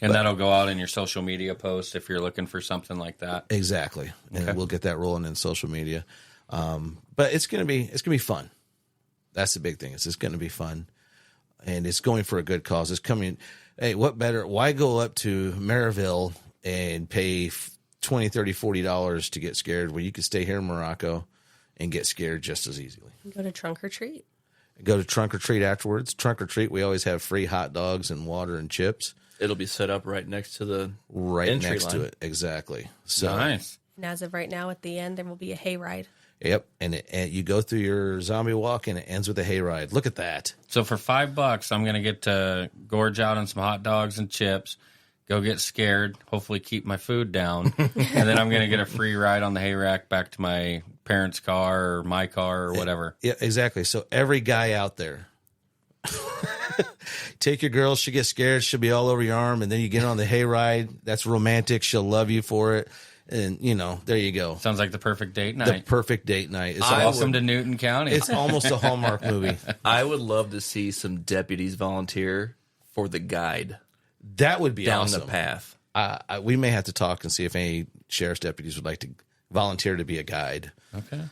And that'll go out in your social media posts if you're looking for something like that. Exactly. And Okay. we'll get that rolling in social media. But it's gonna be fun. That's the big thing. It's just gonna be fun. And it's going for a good cause. It's coming. Hey, what better? Why go up to Maryville and pay $20, $30, $40 to get scared when you can stay here in Morocco and get scared just as easily? Go to Trunk or Treat. Go to Trunk or Treat afterwards. Trunk or Treat, we always have free hot dogs and water and chips it'll be set up right next to the right entry next to line. it. Exactly. So, Nice. And as of right now, at the end, there will be a hayride. yep. And you go through your zombie walk and it ends with a hayride. Look at that. So for $5, I'm going to get to gorge out on some hot dogs and chips, go get scared, hopefully keep my food down, and then I'm going to get a free ride on the hay rack back to my parents' car or my car or whatever. Yeah, exactly. So every guy out there, take your girl. She gets scared. She'll be all over your arm. And then you get on the hayride. That's romantic. She'll love you for it. And, there you go. Sounds like the perfect date The night. perfect date night. It's, Welcome to Newton County. it's almost a Hallmark movie. I would love to see some deputies volunteer for the guide That would be down awesome. the path. We may have to talk and see if any sheriff's deputies would like to volunteer to be a guide. Okay.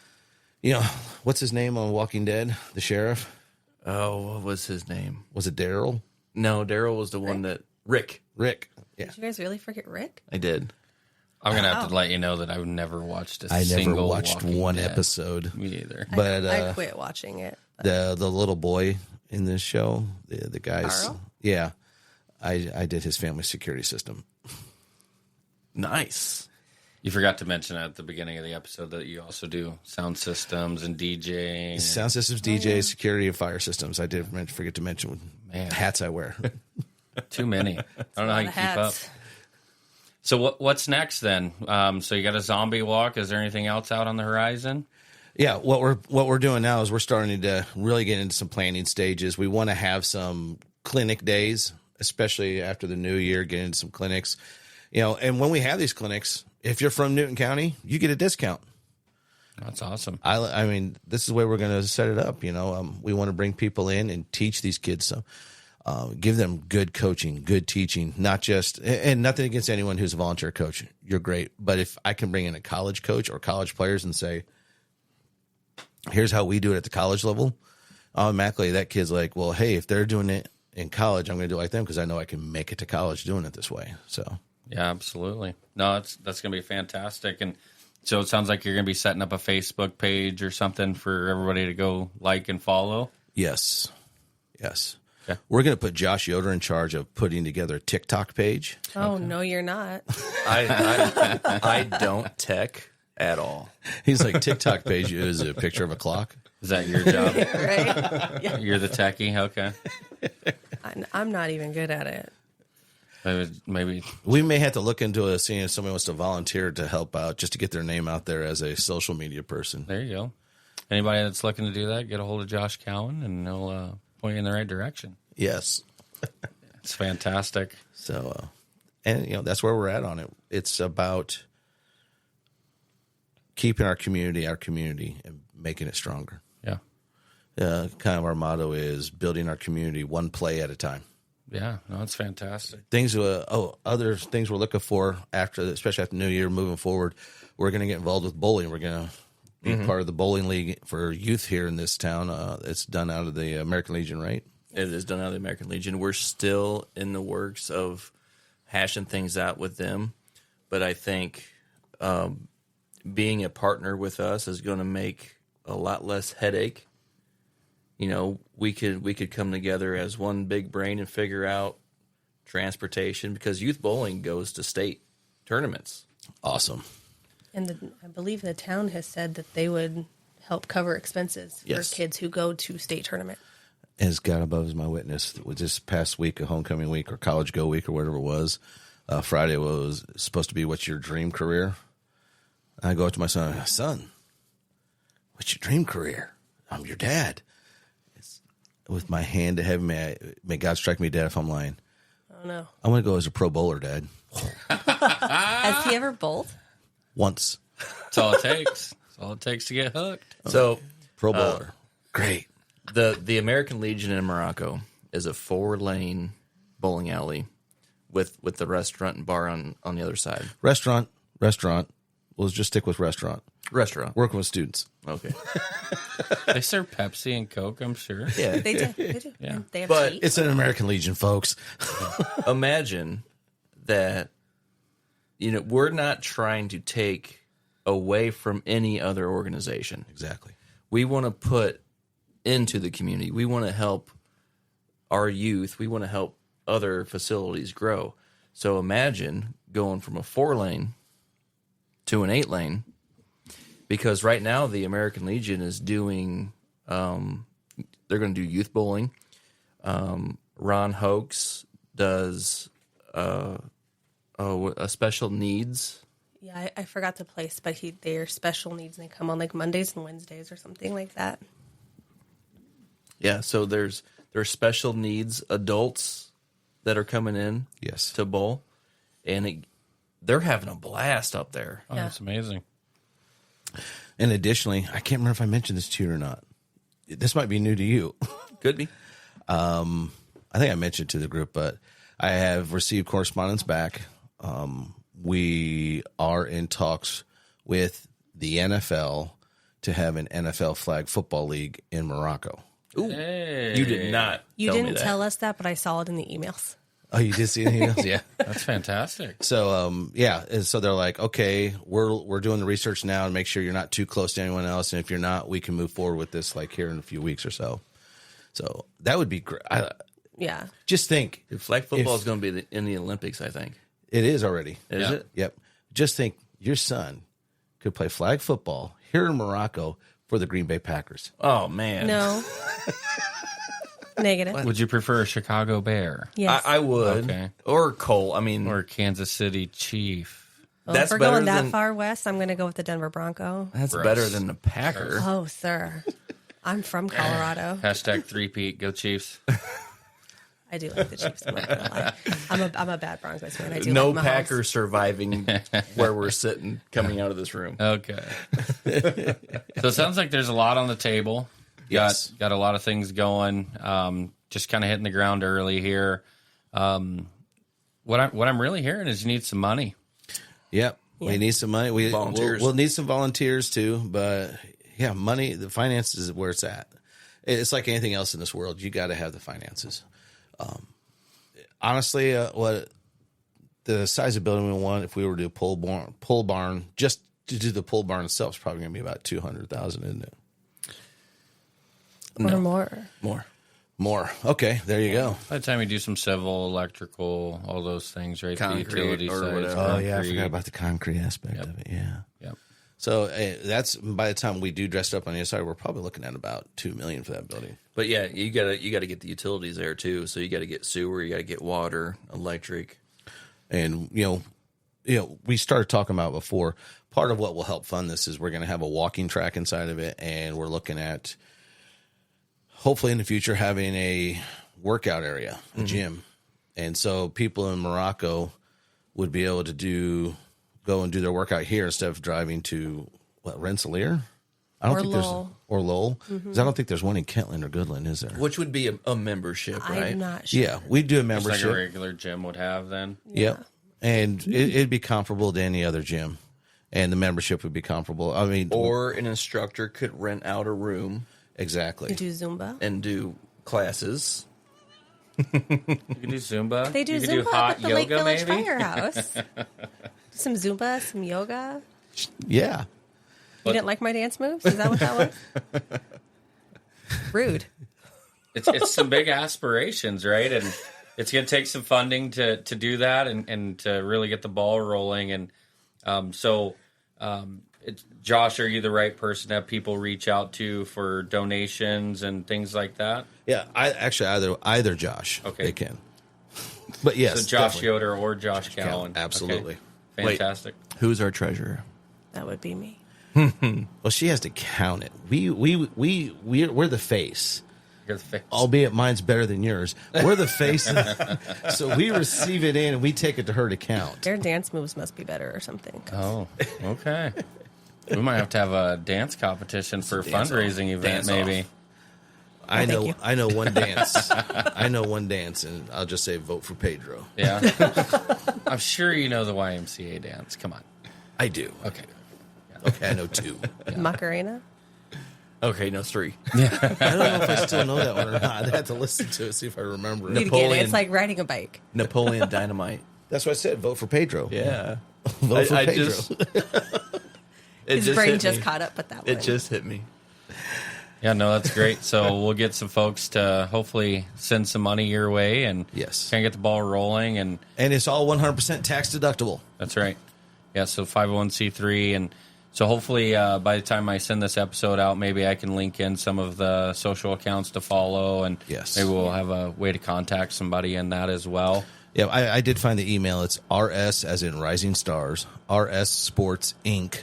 What's his name on Walking Dead? The sheriff? Oh, what was his name? Was it Daryl? No, Daryl was the one that Rick. Rick. Yeah. Did you guys really forget Rick? I did. I'm going to have to let you know that I've never watched a I single never watched Walking one Dead. episode. Me either. But I quit watching it. the little boy in this show, the guys, Carl? yeah, I did his family security system. Nice. You forgot to mention at the beginning of the episode that you also do sound systems and DJing. Sound systems, DJs, security, and fire systems. I did forget to mention Man. hats I wear. Too many. I don't know how you The keep up. hats. So what's next then? So you got a zombie walk. Is there anything else out on the horizon? Yeah, what we're doing now is we're starting to really get into some planning stages. We want to have some clinic days, especially after the new year, get into some clinics. And when we have these clinics, if you're from Newton County, you get a discount. That's awesome. I mean, this is the way we're going to set it up. We want to bring people in and teach these kids give them good coaching, good teaching, not just, and nothing against anyone who's a volunteer coach. You're great. But if I can bring in a college coach or college players and say, here's how we do it at the college level, automatically that kid's like, well, hey, if they're doing it in college, I'm going to do it like them because I know I can make it to college doing it this way. So, yeah, absolutely. No, that's going to be fantastic. And so it sounds like you're going to be setting up a Facebook page or something for everybody to go like and follow. Yes. Okay. We're going to put Josh Yoder in charge of putting together a TikTok page. Oh, no, you're not. I don't tech at all. He's like, TikTok page is a picture of a clock. Is that your job? Right? Yeah. You're the techie? Okay. I'm not even good at it. Maybe. We may have to look into seeing if somebody wants to volunteer to help out just to get their name out there as a social media person. There you go. Anybody that's looking to do that, get a hold of Josh Cowan and he'll point you in the right direction. Yes. It's fantastic. So, and that's where we're at on it. It's about keeping our community, and making it stronger. Yeah. Kind of our motto is building our community one play at a time. Yeah, no, it's fantastic. Other things we're looking for especially after New Year, moving forward, we're going to get involved with bowling. We're going to be part of the bowling league for youth here in this town. It's done out of the American Legion, right? It is done out of the American Legion. We're still in the works of hashing things out with them, but I think being a partner with us is going to make a lot less headache. We could come together as one big brain and figure out transportation, because youth bowling goes to state tournaments. Awesome. Mm-hmm. And I believe the town has said that they would help cover expenses Yes. for kids who go to state tournament. As God above is my witness, with this past week, a homecoming week or college go week or whatever it was, Friday was supposed to be what's your dream career. I go up to my son, what's your dream career? I'm your dad. With my hand to heaven, may God strike me dead if I'm lying. Oh, no. I want to go as a pro bowler, Dad. Has he ever bowled? Once. That's all it takes. That's all it takes to get hooked. So Pro bowler. Great. the American Legion in Morocco is a 4-lane bowling alley with the restaurant and bar on the other side. Restaurant. We'll just stick with restaurant. Restaurant. Working with students. Okay. They serve Pepsi and Coke, I'm sure. Yeah. They do. Yeah. And they have But tea. It's an American Legion, folks. Imagine that, we're not trying to take away from any other organization. Exactly. We want to put into the community. We want to help our youth. We want to help other facilities grow. So imagine going from a 4-lane to an 8-lane, because right now the American Legion is doing, they're going to do youth bowling. Ron Hoax does a special needs. Yeah, I forgot the place, but they're special needs, and they come on like Mondays and Wednesdays or something like that. Yeah, so there's special needs adults that are coming in Yes. to bowl, and they're having a blast up there. Oh, Yeah. that's amazing. And additionally, I can't remember if I mentioned this to you or not. This might be new to you. Could be. I think I mentioned it to the group, but I have received correspondence back. We are in talks with the NFL to have an NFL flag football league in Morocco. Ooh, Hey. you did not. You tell me didn't that. tell us that, but I saw it in the emails. Oh, you did see anything else? Yeah. That's fantastic. So, and so they're like, okay, we're doing the research now and make sure you're not too close to anyone else. And if you're not, we can move forward with this like here in a few weeks or so. So that would be great. Yeah. Just think. Flag football is going to be in the Olympics, I think. It is already. Is Yeah. it? Yep. Just think your son could play flag football here in Morocco for the Green Bay Packers. Oh, man. No. Negative. Would you prefer a Chicago Bear Yes. I would. Okay. Or Cole. I mean, or Kansas City Chief? Well, That's if we're better going that than- far west, I'm going to go with the Denver Bronco. That's Gross. better than the Packer. Oh, sir. I'm from Colorado. Hashtag three-peat. Go Chiefs. I do like the Chiefs. I'm not gonna lie. I'm a bad Broncos fan. I do No like Mahomes. Packer surviving where we're sitting coming out of this room. Okay. So it sounds like there's a lot on the table. Yes. Got a lot of things going. Just kind of hitting the ground early here. What I'm really hearing is you need some money. Yep. We need some money. Volunteers. We'll need some volunteers too, but yeah, money, the finances is where it's at. It's like anything else in this world. You got to have the finances. Honestly, what the size of building we want, if we were to do a pole barn, just to do the pole barn itself is probably going to be about $200,000, isn't it? Or more. More. Okay, there you go. By the time you do some civil, electrical, all those things, right? Concrete the utility or sides, whatever. Oh yeah, I concrete. forgot about the concrete aspect of it. Yeah. Yep. So that's by the time we do dress up on the inside, we're probably looking at about $2 million for that building. But yeah, you gotta get the utilities there too. So you gotta get sewer, you gotta get water, electric. And you know, we started talking about before. Part of what will help fund this is we're going to have a walking track inside of it, and we're looking at hopefully in the future having a workout area, a gym, and so people in Morocco would be able to go and do their workout here instead of driving to Rensselaer. I don't Or think Lowell. there's or Lowell. 'Cause I don't think there's one in Kentland or Goodland, is there? Which would be a membership, right? I'm not sure. Yeah, we do a Just like membership. a regular gym would have then. Yep. And it'd be comparable to any other gym. And the membership would be comparable. I mean, Or an instructor could rent out a room exactly. They do Zumba. and do classes. You could do Zumba. They do you could Zumba do hot at the Lake yoga, Village maybe. Firehouse. Some Zumba, some yoga. Yeah. You didn't like my dance moves? Is that what that was? Rude. It's some big aspirations, right? And it's going to take some funding to do that and to really get the ball rolling. And Josh, are you the right person to have people reach out to for donations and things like that? Yeah. Either Josh. Okay. They can. But yes. So Josh definitely. Yoder or Josh Cowan. Cowan, absolutely. Okay. Fantastic. Who's our treasurer? That would be me. Well, she has to count it. We're the face. You're the face. Albeit mine's better than yours. We're the face. So we receive it in and we take it to her to count. Their dance moves must be better or something. Oh, okay. We might have to have a dance competition for a Dance fundraising off. event, Dance maybe. off. I thank know. you. I know one dance. I know one dance, and I'll just say vote for Pedro. Yeah. I'm sure you know the YMCA dance. Come on. I do. Okay. Okay, I know two. Macarena? Okay, no, 3. I don't know if I still know that one or not. I'd have to listen to it, see if I remember You it. to get it. Napoleon. It's like riding a bike. Napoleon Dynamite. That's what I said. Vote for Pedro. Yeah. Vote for I Pedro. just it His just brain hit just me. caught up with that one. It just hit me. Yeah, no, that's great. So we'll get some folks to hopefully send some money your way and Yes. kind of get the ball rolling. And And it's all 100% tax deductible. that's right. Yeah, so 501c3. And so hopefully by the time I send this episode out, maybe I can link in some of the social accounts to follow. And Yes. maybe we'll have a way to contact somebody in that as well. Yeah, I did find the email. It's RS as in Rising Stars, RS Sports Inc.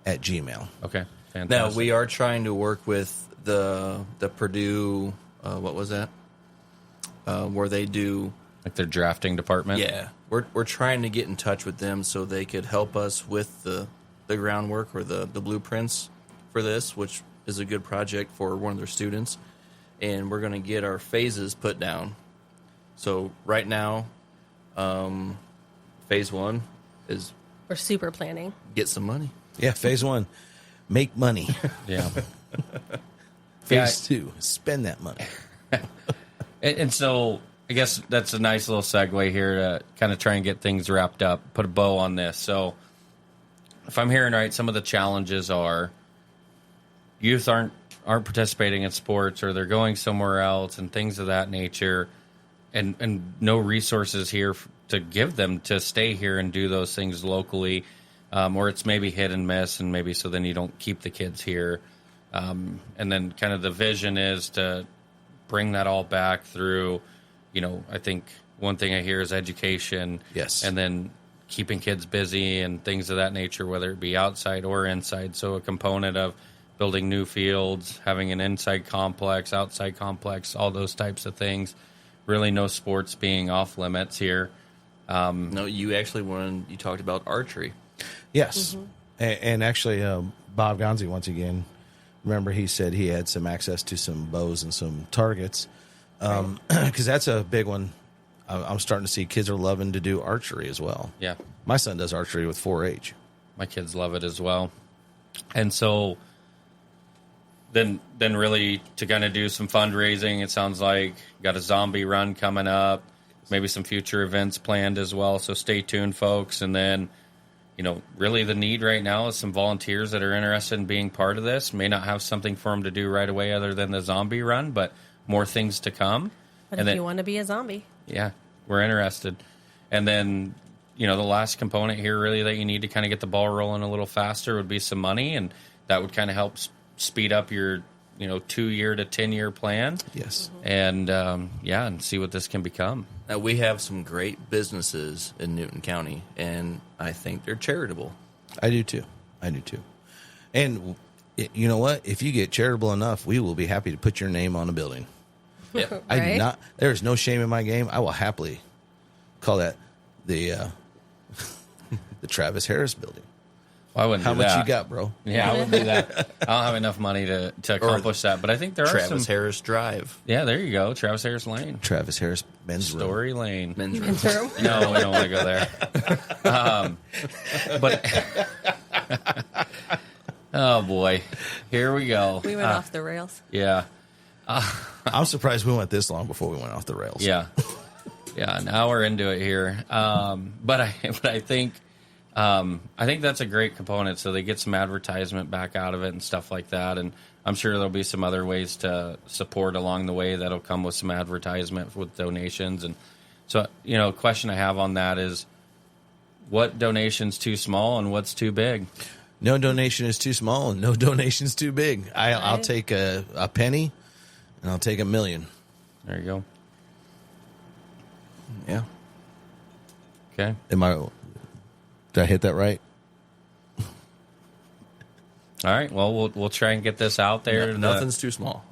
at Gmail. Okay, fantastic. Now we are trying to work with the Purdue. What was that? Where they do. Like their drafting department? Yeah, we're trying to get in touch with them so they could help us with the groundwork or the blueprints for this, which is a good project for one of their students. And we're going to get our phases put down. So right now, phase 1 is We're super planning. get some money. Yeah, phase 1, make money. Yeah. Phase 2, spend that money. And so I guess that's a nice little segue here to kind of try and get things wrapped up, put a bow on this. So if I'm hearing right, some of the challenges are youth aren't participating in sports or they're going somewhere else and things of that nature, and no resources here to give them to stay here and do those things locally, or it's maybe hit and miss, and maybe so then you don't keep the kids here. And then kind of the vision is to bring that all back through, I think one thing I hear is education. Yes. And then keeping kids busy and things of that nature, whether it be outside or inside. So a component of building new fields, having an inside complex, outside complex, all those types of things. Really no sports being off limits here. No, you actually you talked about archery. Yes. And actually, Bob Gonzi, once again, remember he said he had some access to some bows and some targets. Because that's a big one. I'm starting to see kids are loving to do archery as well. Yeah. My son does archery with 4-H. My kids love it as well. And so then really to kind of do some fundraising, it sounds like got a zombie run coming up, maybe some future events planned as well. So stay tuned, folks. And then, really the need right now is some volunteers that are interested in being part of this. May not have something for them to do right away other than the zombie run, but more things to come. But if you want to be a zombie. Yeah, we're interested. And then, the last component here really that you need to kind of get the ball rolling a little faster would be some money, and that would kind of help speed up your, 2-year to 10-year plan. Yes. And, and see what this can become. Now, we have some great businesses in Newton County, and I think they're charitable. I do too. And you know what? If you get charitable enough, we will be happy to put your name on a building. Yeah. I do Right? not. There is no shame in my game. I will happily call that the the Travis Harris building. Well, I wouldn't How do much that. you got, bro? Yeah, I wouldn't do that. I don't have enough money to accomplish that. But I think there are Travis some. Harris Drive. Yeah, there you go. Travis Harris Lane. Travis Harris men's room. Story Lane. Men's room. No, we don't want to go there. But oh boy, here we go. We went off the rails. Yeah, I'm surprised we went this long before we went off the rails. yeah. Now we're into it here. But I think that's a great component. So they get some advertisement back out of it and stuff like that. And I'm sure there'll be some other ways to support along the way that'll come with some advertisement with donations. And so, a question I have on that is, what donation's too small and what's too big? No donation is too small and no donation is too big. I'll Right. take a penny and I'll take $1 million. There you go. Yeah. Okay. Did I hit that right? All right. Well, we'll try and get this out there. to the- Nothing's too small.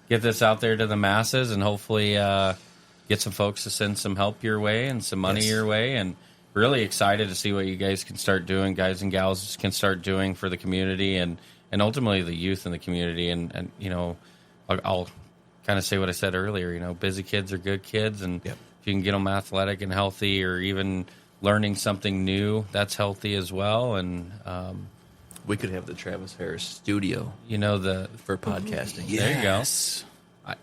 get this out there to the masses, and hopefully get some folks to send some help your way and some money your way. And really excited to see what you guys can start doing, guys and gals can start doing for the community and ultimately the youth in the community. And I'll kind of say what I said earlier. Busy kids are good kids, and Yep. if you can get them athletic and healthy, or even learning something new, that's healthy as well. And We could have the Travis Harris studio for podcasting. There you go.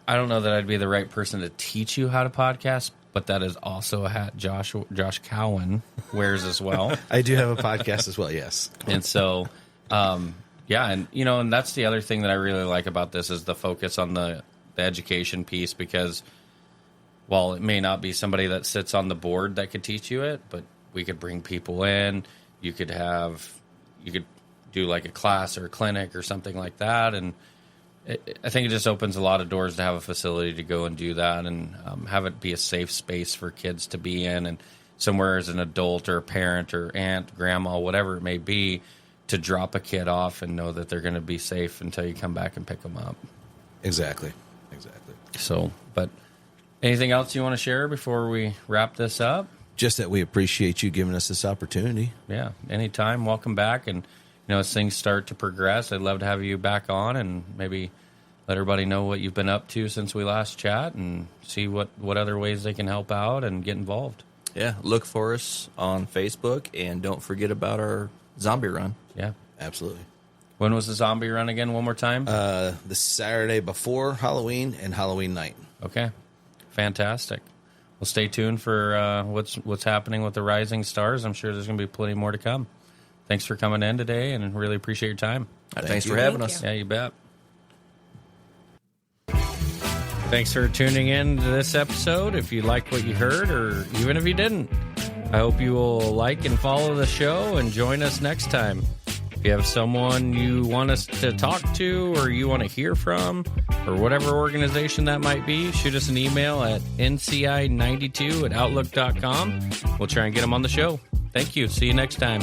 I don't know that I'd be the right person to teach you how to podcast, but that is also a hat Josh Cowan wears as well. I do have a podcast as well, yes. And so, and that's the other thing that I really like about this is the focus on the education piece, because while it may not be somebody that sits on the board that could teach you it, but we could bring people in. You could do like a class or a clinic or something like that, and I think it just opens a lot of doors to have a facility to go and do that, and have it be a safe space for kids to be in, and somewhere as an adult or a parent or aunt, grandma, whatever it may be, to drop a kid off and know that they're going to be safe until you come back and pick them up. Exactly. So, but anything else you want to share before we wrap this up? Just that we appreciate you giving us this opportunity. Yeah, anytime. Welcome back. And, as things start to progress, I'd love to have you back on and maybe let everybody know what you've been up to since we last chat and see what other ways they can help out and get involved. Yeah, look for us on Facebook, and don't forget about our zombie run. Yeah. Absolutely. When was the zombie run again? One more time? The Saturday before Halloween and Halloween night. Okay. Fantastic. Well, stay tuned for what's happening with the Rising Stars. I'm sure there's going to be plenty more to come. Thanks for coming in today, and really appreciate your time. Thanks you. for having Thank us. you. Yeah, you bet. Thanks for tuning in to this episode. If you like what you heard, or even if you didn't, I hope you will like and follow the show and join us next time. If you have someone you want us to talk to or you want to hear from, or whatever organization that might be, shoot us an email at nci92@outlook.com. We'll try and get them on the show. Thank you. See you next time.